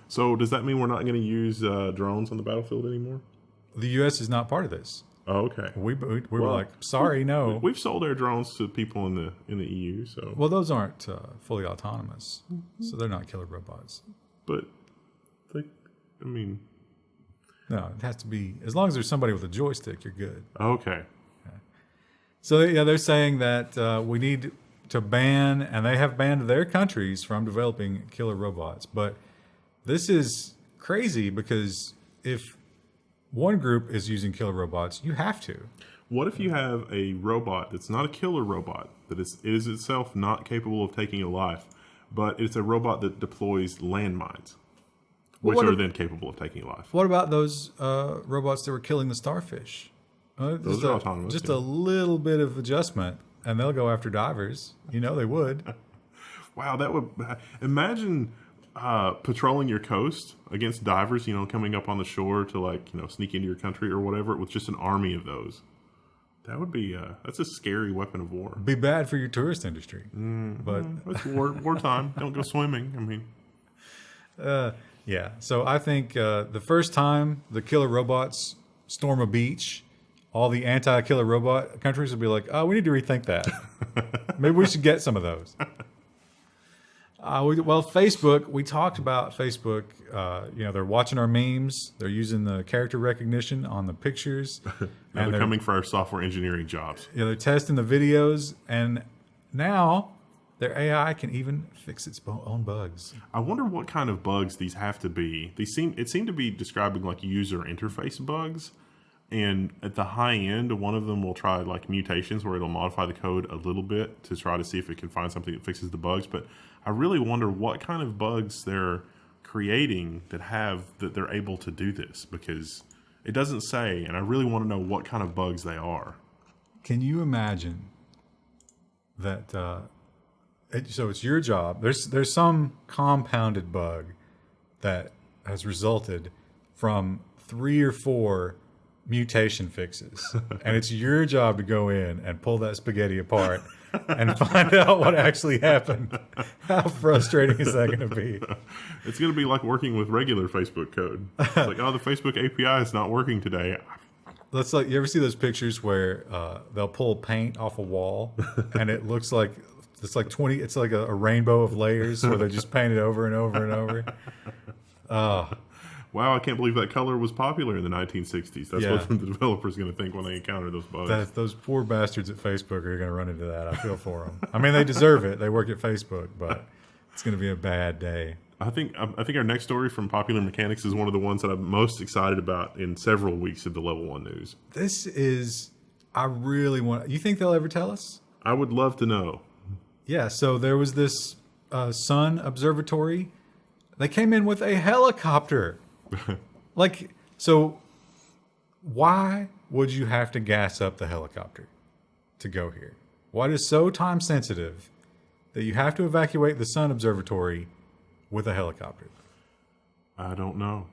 So does that mean we're not going to use drones on the battlefield anymore? The U.S. is not part of this. Oh, okay. We were like, sorry, no. We've sold our drones to people in the EU. So well, those aren't fully autonomous, so they're not killer robots. But no, it has to be as long as there's somebody with a joystick, you're good. Okay. So yeah, they're saying that we need to ban, and they have banned their countries from developing killer robots. But this is crazy because if one group is using killer robots, you have to. What if you have a robot that's not a killer robot, that is itself not capable of taking a life, but it's a robot that deploys landmines, which are then capable of taking a life? What about those robots that were killing the starfish? Those are autonomous. Just a little bit of adjustment, and they'll go after divers. They would. Wow, that would... Imagine patrolling your coast against divers, coming up on the shore to sneak into your country or whatever with just an army of those. That would be... that's a scary weapon of war. Be bad for your tourist industry. But it's wartime. Don't go swimming. Yeah. So I think the first time the killer robots storm a beach, all the anti-killer robot countries will be like, oh, we need to rethink that. Maybe we should get some of those. Facebook, we talked about Facebook. They're watching our memes. They're using the character recognition on the pictures. And they're coming for our software engineering jobs. Yeah, they're testing the videos. And now their AI can even fix its own bugs. I wonder what kind of bugs these have to be. It seemed to be describing like user interface bugs. And at the high end, one of them will try like mutations where it'll modify the code a little bit to try to see if it can find something that fixes the bugs. But I really wonder what kind of bugs they're creating that they're able to do this, because it doesn't say, and I really want to know what kind of bugs they are. Can you imagine that? So it's your job. There's some compounded bug that has resulted from 3 or 4 mutation fixes. And it's your job to go in and pull that spaghetti apart and find out what actually happened. How frustrating is that going to be? It's going to be like working with regular Facebook code. It's like, oh, the Facebook API is not working today. That's like, you ever see those pictures where they'll pull paint off a wall and it looks like it's like a rainbow of layers where they just paint it over and over and over. Wow, I can't believe that color was popular in the 1960s. That's what the developer's going to think when they encounter those bugs. Those poor bastards at Facebook are going to run into that. I feel for them. I mean, they deserve it. They work at Facebook, but it's going to be a bad day. I think our next story from Popular Mechanics is one of the ones that I'm most excited about in several weeks of the Level 1 news. I really want... You think they'll ever tell us? I would love to know. Yeah, so there was this sun observatory. They came in with a helicopter. So why would you have to gas up the helicopter to go here? What is so time sensitive that you have to evacuate the sun observatory with a helicopter? I don't know.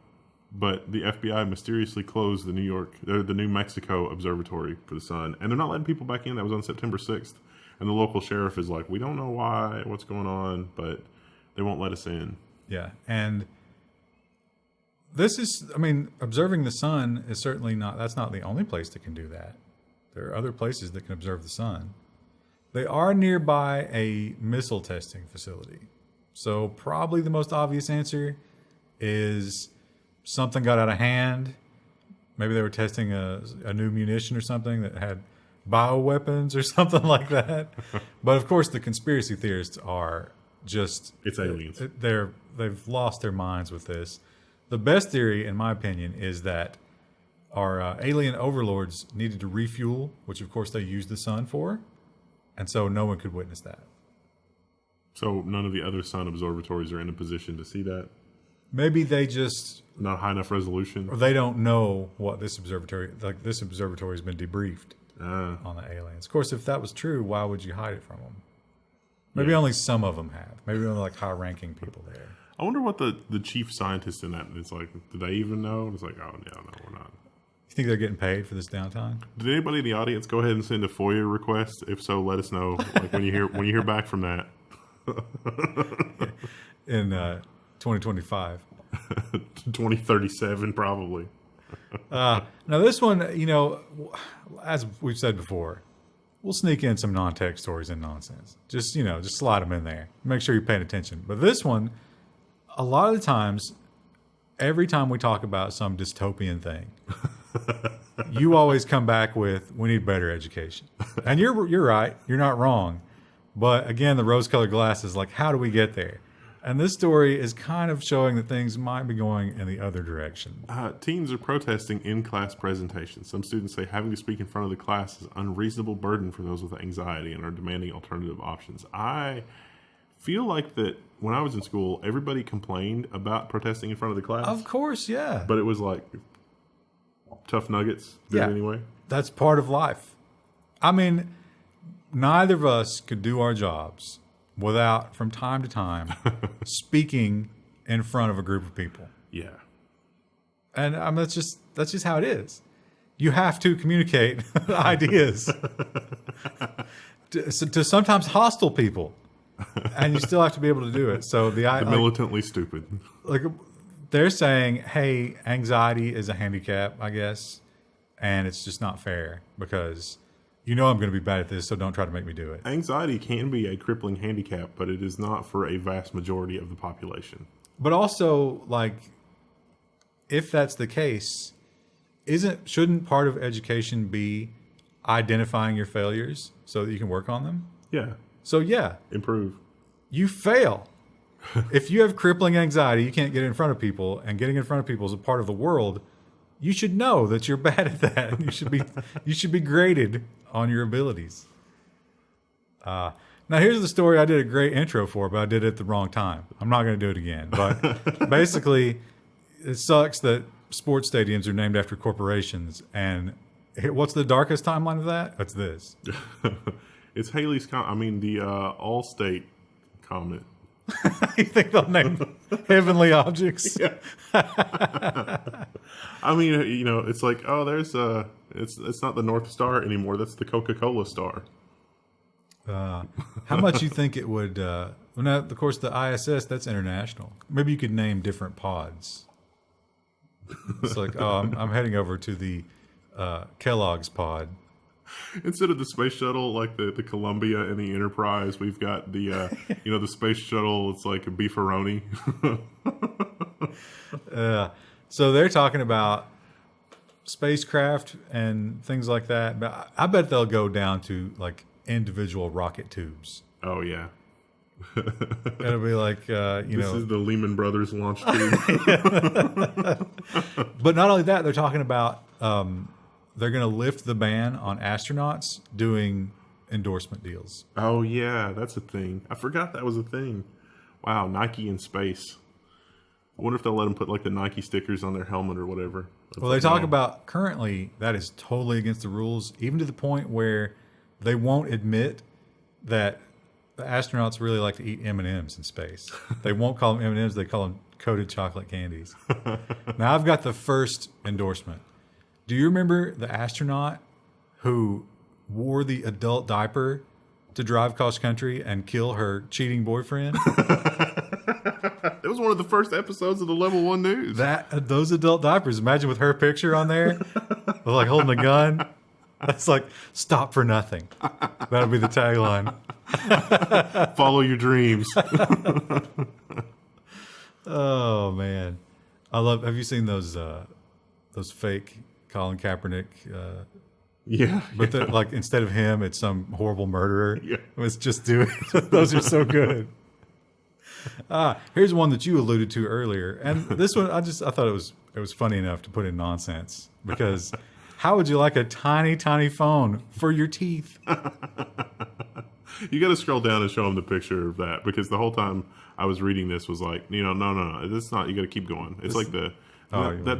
But the FBI mysteriously closed the New Mexico observatory for the sun, and they're not letting people back in. That was on September 6th. And the local sheriff is like, we don't know what's going on, but they won't let us in. Yeah. And observing the sun is certainly that's not the only place that can do that. There are other places that can observe the sun. They are nearby a missile testing facility. So probably the most obvious answer is something got out of hand. Maybe they were testing a new munition or something that had bioweapons or something like that. But of course, the conspiracy theorists are just... It's aliens. They've lost their minds with this. The best theory, in my opinion, is that our alien overlords needed to refuel, which of course they used the sun for, and so no one could witness that. So none of the other sun observatories are in a position to see that? Maybe they just... Not high enough resolution? Or they don't know what this observatory has been debriefed on the aliens. Of course, if that was true, why would you hide it from them? Maybe only some of them have. Maybe only like high-ranking people there. I wonder what the chief scientist in that is like. Do they even know? It's like, oh, no, we're not. You think they're getting paid for this downtime? Did anybody in the audience go ahead and send a FOIA request? If so, let us know. Like when you hear back from that. In 2025. 2037, probably. Now this one, as we've said before, we'll sneak in some non-tech stories and nonsense. Just slide them in there. Make sure you're paying attention. But this one, a lot of the times, every time we talk about some dystopian thing, you always come back with, we need better education. And you're right. You're not wrong. But again, the rose-colored glasses, like, how do we get there? And this story is kind of showing that things might be going in the other direction. Teens are protesting in-class presentations. Some students say having to speak in front of the class is an unreasonable burden for those with anxiety and are demanding alternative options. I feel like that when I was in school, everybody complained about protesting in front of the class. Of course, yeah. But it was like tough nuggets did it anyway. That's part of life. I mean, neither of us could do our jobs without, from time to time, speaking in front of a group of people. Yeah. And that's just how it is. You have to communicate ideas to sometimes hostile people, and you still have to be able to do it. So the militantly stupid. Like they're saying, hey, anxiety is a handicap, I guess, and it's just not fair because I'm going to be bad at this, so don't try to make me do it. Anxiety can be a crippling handicap, but it is not for a vast majority of the population. But also, like, if that's the case, shouldn't part of education be identifying your failures so that you can work on them? Yeah. So, yeah. Improve. You fail. If you have crippling anxiety, you can't get in front of people, and getting in front of people is a part of the world, you should know that you're bad at that. You should be graded on your abilities. Now, here's the story I did a great intro for, but I did it at the wrong time. I'm not going to do it again. But basically, it sucks that sports stadiums are named after corporations. And what's the darkest timeline of that? It's this. It's Haley's the Allstate comment. You think they'll name heavenly objects? Yeah. I mean, it's like, oh, there's it's not the North Star anymore. That's the Coca-Cola star. How much you think it would? Well, now, of course, the ISS, that's international. Maybe you could name different pods. It's like, oh, I'm heading over to the Kellogg's pod. Instead of the space shuttle, like the Columbia and the Enterprise, we've got the the space shuttle. It's like a beefaroni. So they're talking about spacecraft and things like that. But I bet they'll go down to like individual rocket tubes. Oh yeah. It'll be like This is the Lehman Brothers launch tube. But not only that, they're talking about they're going to lift the ban on astronauts doing endorsement deals. Oh yeah, that's a thing. I forgot that was a thing. Wow, Nike in space. I wonder if they'll let them put like the Nike stickers on their helmet or whatever. Well, they talk about currently that is totally against the rules, even to the point where they won't admit that the astronauts really like to eat M&Ms in space. They won't call them M&Ms; they call them coated chocolate candies. Now, I've got the first endorsement. Do you remember the astronaut who wore the adult diaper to drive cross country and kill her cheating boyfriend? It was one of the first episodes of the Level 1 News. Those adult diapers. Imagine with her picture on there, like holding a gun. That's like, stop for nothing. That'll be the tagline. Follow your dreams. Oh man, have you seen those fake Colin Kaepernick? Yeah. But like instead of him, it's some horrible murderer. Yeah. It's just doing. Those are so good. Here's one that you alluded to earlier, and this one I thought it was funny enough to put in nonsense because how would you like a tiny phone for your teeth? You got to scroll down and show them the picture of that because the whole time I was reading this was like, no, it's not. You got to keep going. It's like that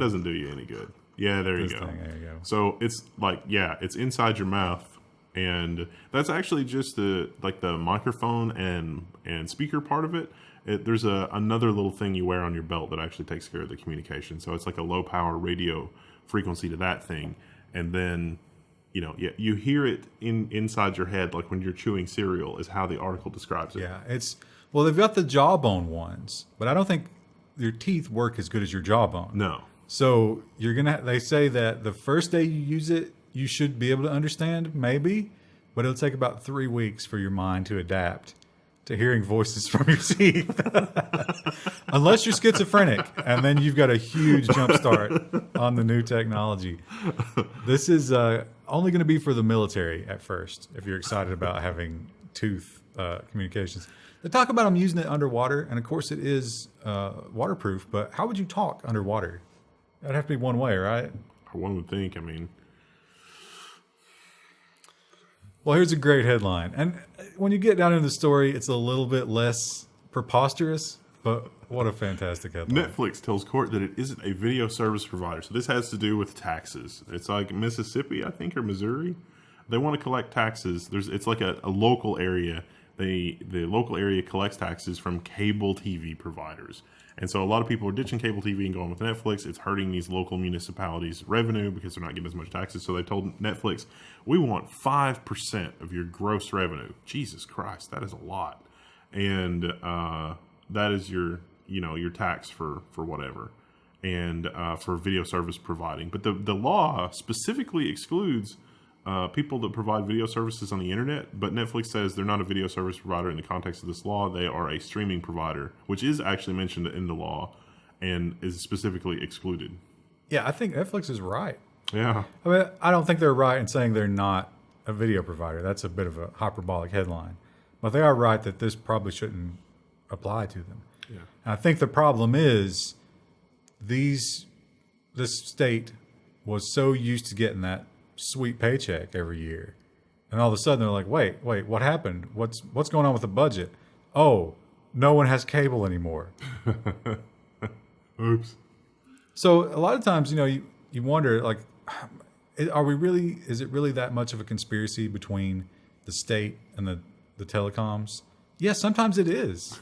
doesn't do you any good. Yeah, there you go. There you go. So it's like, yeah, it's inside your mouth, and that's actually just the microphone and speaker part of it. There's another little thing you wear on your belt that actually takes care of the communication. So it's like a low power radio frequency to that thing, and then you hear it inside your head, like when you're chewing cereal, is how the article describes it. Yeah, they've got the jawbone ones, but I don't think your teeth work as good as your jawbone. No. So they say that the first day you use it, you should be able to understand, maybe, but it'll take about 3 weeks for your mind to adapt to hearing voices from your teeth. Unless you're schizophrenic, and then you've got a huge jump start on the new technology. This is only going to be for the military at first, if you're excited about having tooth communications. They talk about them using it underwater, and of course it is waterproof, but how would you talk underwater? That'd have to be one way, right? One would think, I mean. Well, here's a great headline. And when you get down into the story, it's a little bit less preposterous, but what a fantastic headline. Netflix tells court that it isn't a video service provider. So this has to do with taxes. It's like Mississippi, I think, or Missouri. They want to collect taxes. It's like a local area. The local area collects taxes from cable TV providers. And so a lot of people are ditching cable TV and going with Netflix. It's hurting these local municipalities' revenue because they're not getting as much taxes. So they told Netflix, we want 5% of your gross revenue. Jesus Christ, that is a lot. And that is your tax for whatever. And for video service providing. But the law specifically excludes people that provide video services on the internet, but Netflix says they're not a video service provider in the context of this law. They are a streaming provider, which is actually mentioned in the law and is specifically excluded. Yeah, I think Netflix is right. Yeah. I mean, I don't think they're right in saying they're not a video provider. That's a bit of a hyperbolic headline. But they are right that this probably shouldn't apply to them. Yeah. And I think the problem is this state was so used to getting that sweet paycheck every year, and all of a sudden they're like, wait, what happened? What's going on with the budget? Oh, no one has cable anymore. Oops. So a lot of times, you wonder, like, is it really that much of a conspiracy between the state and the telecoms Yeah, sometimes it is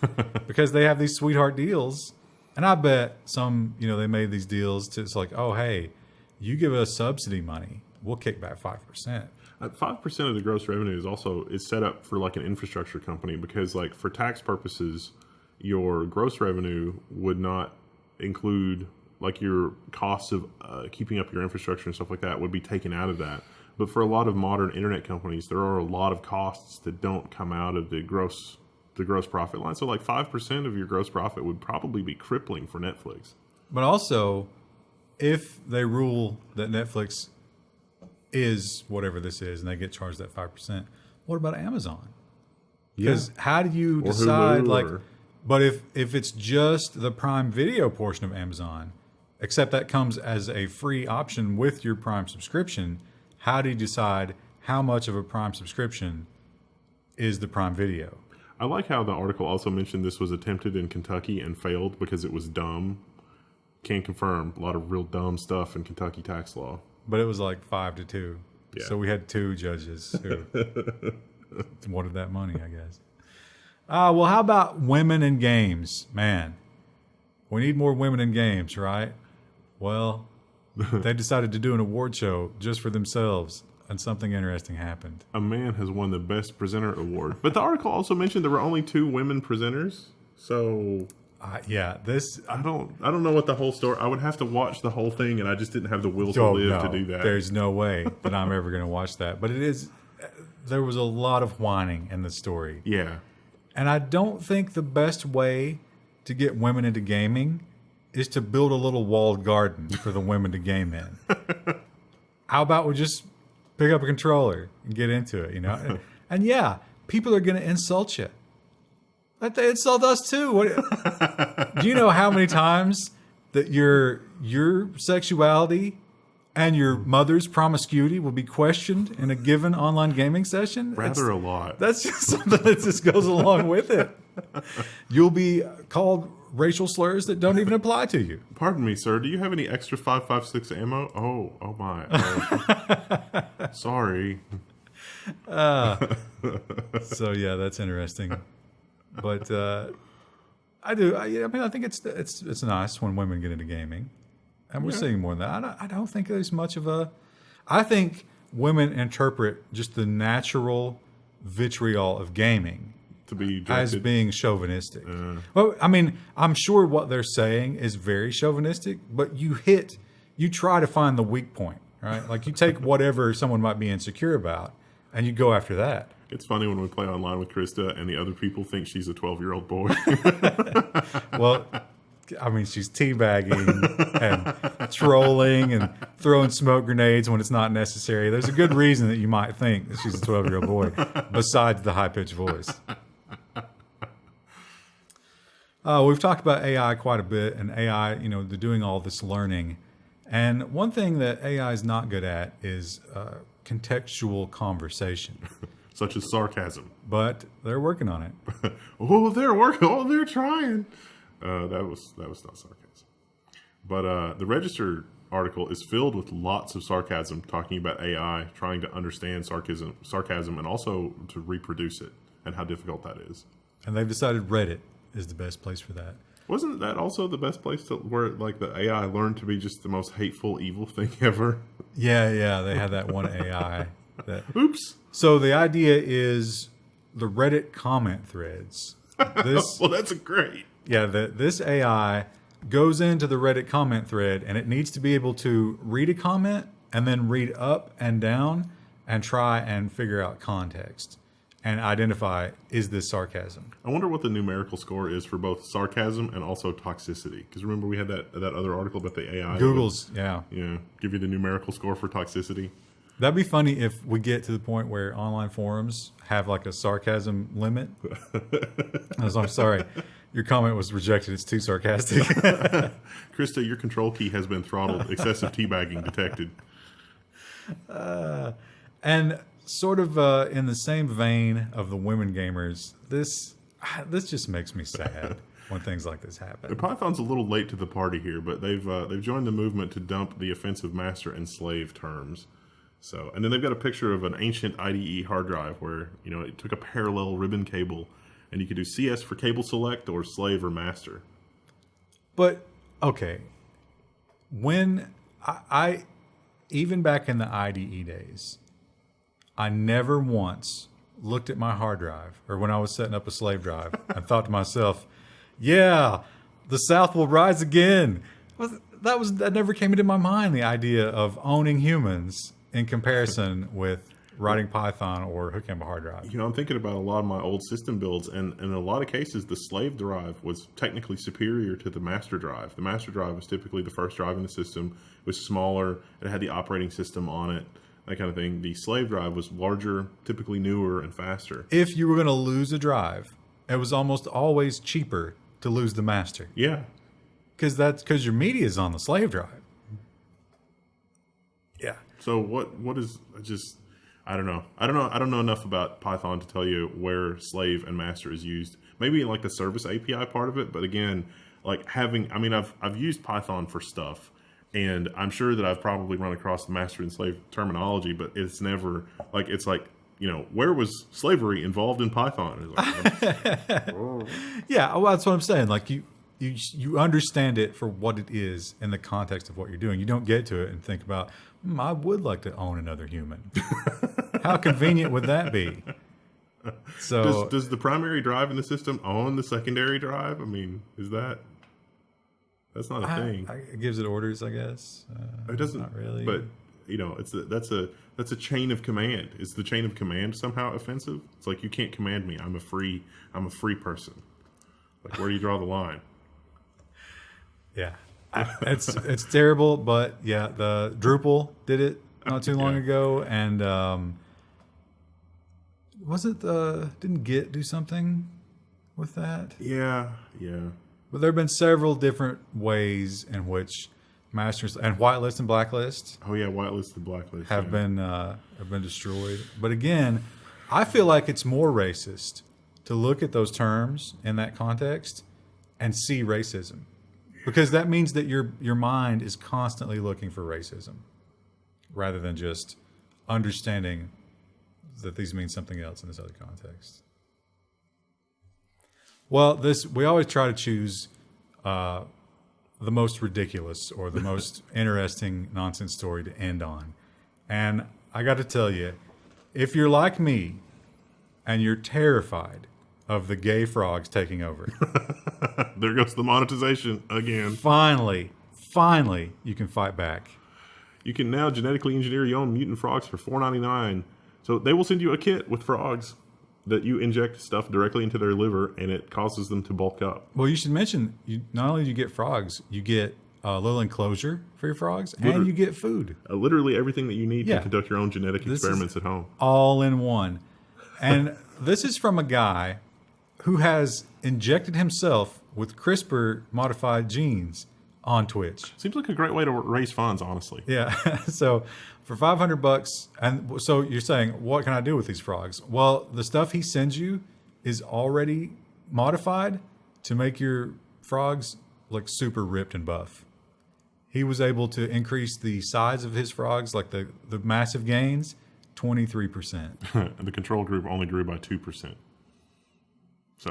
because they have these sweetheart deals. And I bet some, they made these deals to, it's like, oh, hey, you give us subsidy money, we'll kick back 5%. 5% of the gross revenue is set up for like an infrastructure company because like for tax purposes, your gross revenue would not include like your costs of keeping up your infrastructure and stuff like that would be taken out of that. But for a lot of modern internet companies, there are a lot of costs that don't come out of the gross profit line. So like 5% of your gross profit would probably be crippling for Netflix. But also, if they rule that Netflix is whatever this is and they get charged that 5%, what about Amazon? Because how do you decide but if it's just the Prime Video portion of Amazon, except that comes as a free option with your Prime subscription, how do you decide how much of a Prime subscription is the Prime Video? I like how the article also mentioned this was attempted in Kentucky and failed because it was dumb. Can't confirm. A lot of real dumb stuff in Kentucky tax law. But it was like 5-2. Yeah. So we had 2 judges who wanted that money, I guess. Well, how about women in games? Man, we need more women in games, right? Well, they decided to do an award show just for themselves, and something interesting happened. A man has won the Best Presenter Award. But the article also mentioned there were only 2 women presenters. So... I don't know what the whole story. I would have to watch the whole thing, and I just didn't have the will to live to do that. There's no way that I'm ever going to watch that. But there was a lot of whining in the story. Yeah, and I don't think the best way to get women into gaming is to build a little walled garden for the women to game in. How about we just pick up a controller and get into it? And yeah, people are going to insult you. But they insult us too. Do you know how many times that your sexuality and your mother's promiscuity will be questioned in a given online gaming session? Rather a lot. That's just something that just goes along with it. You'll be called racial slurs that don't even apply to you. Pardon me, sir. Do you have any extra 5.56 ammo? Oh my. Oh. Sorry. So yeah, that's interesting. But I think it's nice when women get into gaming, and we're seeing more of that. I don't think there's much of a. I think women interpret just the natural vitriol of gaming to be as being chauvinistic. Well, I mean, I'm sure what they're saying is very chauvinistic, but you try to find the weak point, right? Like you take whatever someone might be insecure about, and you go after that. It's funny when we play online with Krista and the other people think she's a 12-year-old boy. Well, I mean, she's teabagging and trolling and throwing smoke grenades when it's not necessary. There's a good reason that you might think that she's a 12-year-old boy, besides the high-pitched voice. We've talked about AI quite a bit, and AI, they're doing all this learning. And one thing that AI is not good at is contextual conversation. Such as sarcasm. But they're working on it. They're working. They're trying. That was not sarcasm. But the Register article is filled with lots of sarcasm, talking about AI, trying to understand sarcasm, and also to reproduce it, and how difficult that is. And they've decided Reddit is the best place for that. Wasn't that also the best place where like the AI learned to be just the most hateful, evil thing ever? Yeah. They had that one AI. Oops. So the idea is the Reddit comment threads. Well, that's great. Yeah, this AI goes into the Reddit comment thread, and it needs to be able to read a comment and then read up and down and try and figure out context and identify, is this sarcasm? I wonder what the numerical score is for both sarcasm and also toxicity. Because remember we had that other article about the AI. Google's, give you the numerical score for toxicity. That'd be funny if we get to the point where online forums have like a sarcasm limit. I'm sorry, your comment was rejected. It's too sarcastic. Krista, your control key has been throttled. Excessive teabagging detected. And sort of in the same vein of the women gamers, this just makes me sad when things like this happen. Python's a little late to the party here, but they've joined the movement to dump the offensive master and slave terms. So, and then they've got a picture of an ancient IDE hard drive where, it took a parallel ribbon cable And you could do CS for cable select or slave or master. But, okay. When I even back in the IDE days, I never once looked at my hard drive or when I was setting up a slave drive and thought to myself, yeah, the South will rise again. That never came into my mind, the idea of owning humans in comparison with writing Python or hooking up a hard drive. You know, I'm thinking about a lot of my old system builds, and in a lot of cases, the slave drive was technically superior to the master drive. The master drive was typically the first drive in the system. It was smaller. It had the operating system on it, that kind of thing. The slave drive was larger, typically newer, and faster. If you were going to lose a drive, it was almost always cheaper to lose the master. Yeah. Because your media is on the slave drive. Yeah. So what is just... I don't know. I don't know enough about Python to tell you where slave and master is used. Maybe in like the service API part of it, but again, like I've used Python for stuff, and I'm sure that I've probably run across the master and slave terminology, but it's never like where was slavery involved in Python? Yeah, well, that's what I'm saying. Like you understand it for what it is in the context of what you're doing. You don't get to it and think about, I would like to own another human. How convenient would that be? So does the primary drive in the system own the secondary drive? I mean, that's not a thing. It gives it orders, I guess. It doesn't, not really. But that's a chain of command. Is the chain of command somehow offensive? It's like, you can't command me. I'm a free person. Like, where do you draw the line? Yeah. It's terrible, but yeah, the Drupal did it not too long ago, and didn't Git do something with that? Yeah. But there have been several different ways in which masters and whitelist and blacklist. Oh yeah, whitelist and blacklist have been destroyed. But again, I feel like it's more racist to look at those terms in that context and see racism. Because that means that your mind is constantly looking for racism rather than just understanding that these mean something else in this other context. Well, we always try to choose the most ridiculous or the most interesting nonsense story to end on. And I got to tell you, if you're like me and you're terrified of the gay frogs taking over... There goes the monetization again. Finally, you can fight back. You can now genetically engineer your own mutant frogs for $4.99. So they will send you a kit with frogs that you inject stuff directly into their liver, and it causes them to bulk up. Well, you should mention, not only do you get frogs, you get a little enclosure for your frogs, and you get food. Literally everything that you need to conduct your own genetic experiments at home. All in one. And this is from a guy who has injected himself with CRISPR-modified genes on Twitch. Seems like a great way to raise funds, honestly. Yeah. So for $500, and so you're saying, what can I do with these frogs? Well, the stuff he sends you is already modified to make your frogs look super ripped and buff. He was able to increase the size of his frogs, like the massive gains, 23%. And the control group only grew by 2%.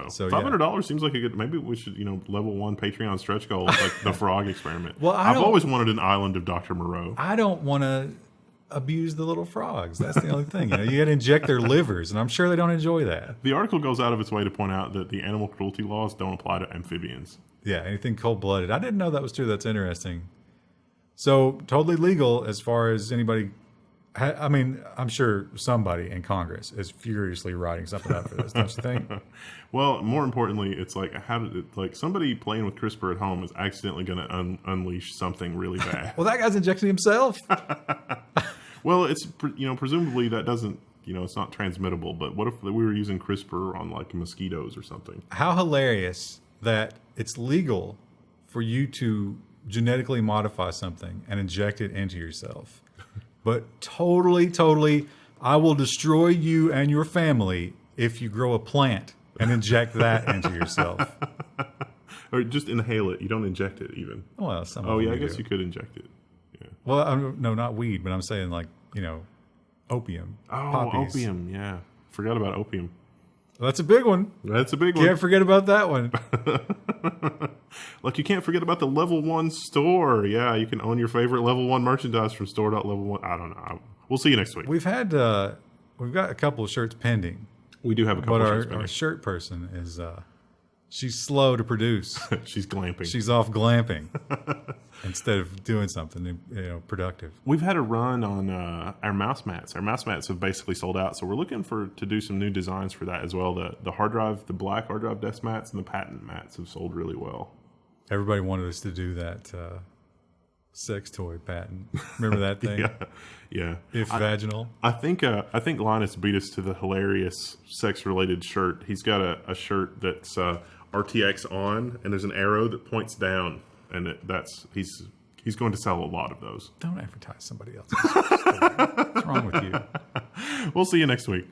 So $500 seems like a good. Maybe we should, level 1 Patreon stretch goal, like the frog experiment. Well, I've always wanted an island of Dr. Moreau. I don't want to abuse the little frogs. That's the only thing. You got to inject their livers, and I'm sure they don't enjoy that. The article goes out of its way to point out that the animal cruelty laws don't apply to amphibians. Yeah, anything cold-blooded. I didn't know that was true. That's interesting. So totally legal as far as anybody. I mean, I'm sure somebody in Congress is furiously writing something up for this, don't you think? Well, more importantly, it's like, somebody playing with CRISPR at home is accidentally going to unleash something really bad. Well, that guy's injecting himself. Well, it's, presumably that doesn't, it's not transmittable, but what if we were using CRISPR on like mosquitoes or something? How hilarious that it's legal for you to genetically modify something and inject it into yourself. But totally, I will destroy you and your family if you grow a plant and inject that into yourself. Or just inhale it. You don't inject it even. Well, some Oh, yeah, I guess you could inject it. Yeah. Well, no, not weed, but I'm saying opium. Oh, poppies. opium, yeah. Forgot about opium. That's a big one. That's a big one. Can't forget about that one. Like, you can't forget about the Level 1 store. Yeah, you can own your favorite Level 1 merchandise from store.level1. I don't know. We'll see you next week. We've got a couple of shirts pending. We do have a couple But of shirts our pending. shirt person is she's slow to produce. She's glamping. She's off glamping instead of doing something productive. We've had a run on our mouse mats. Our mouse mats have basically sold out, so we're looking to do some new designs for that as well. The hard drive, the black hard drive desk mats, and the patent mats have sold really well. Everybody wanted us to do that sex toy patent. Remember that thing? Yeah. If vaginal. I think Linus beat us to the hilarious sex-related shirt. He's got a shirt that's RTX on, and there's an arrow that points down, and he's going to sell a lot of those. Don't advertise somebody else's. What's wrong with you? We'll see you next week.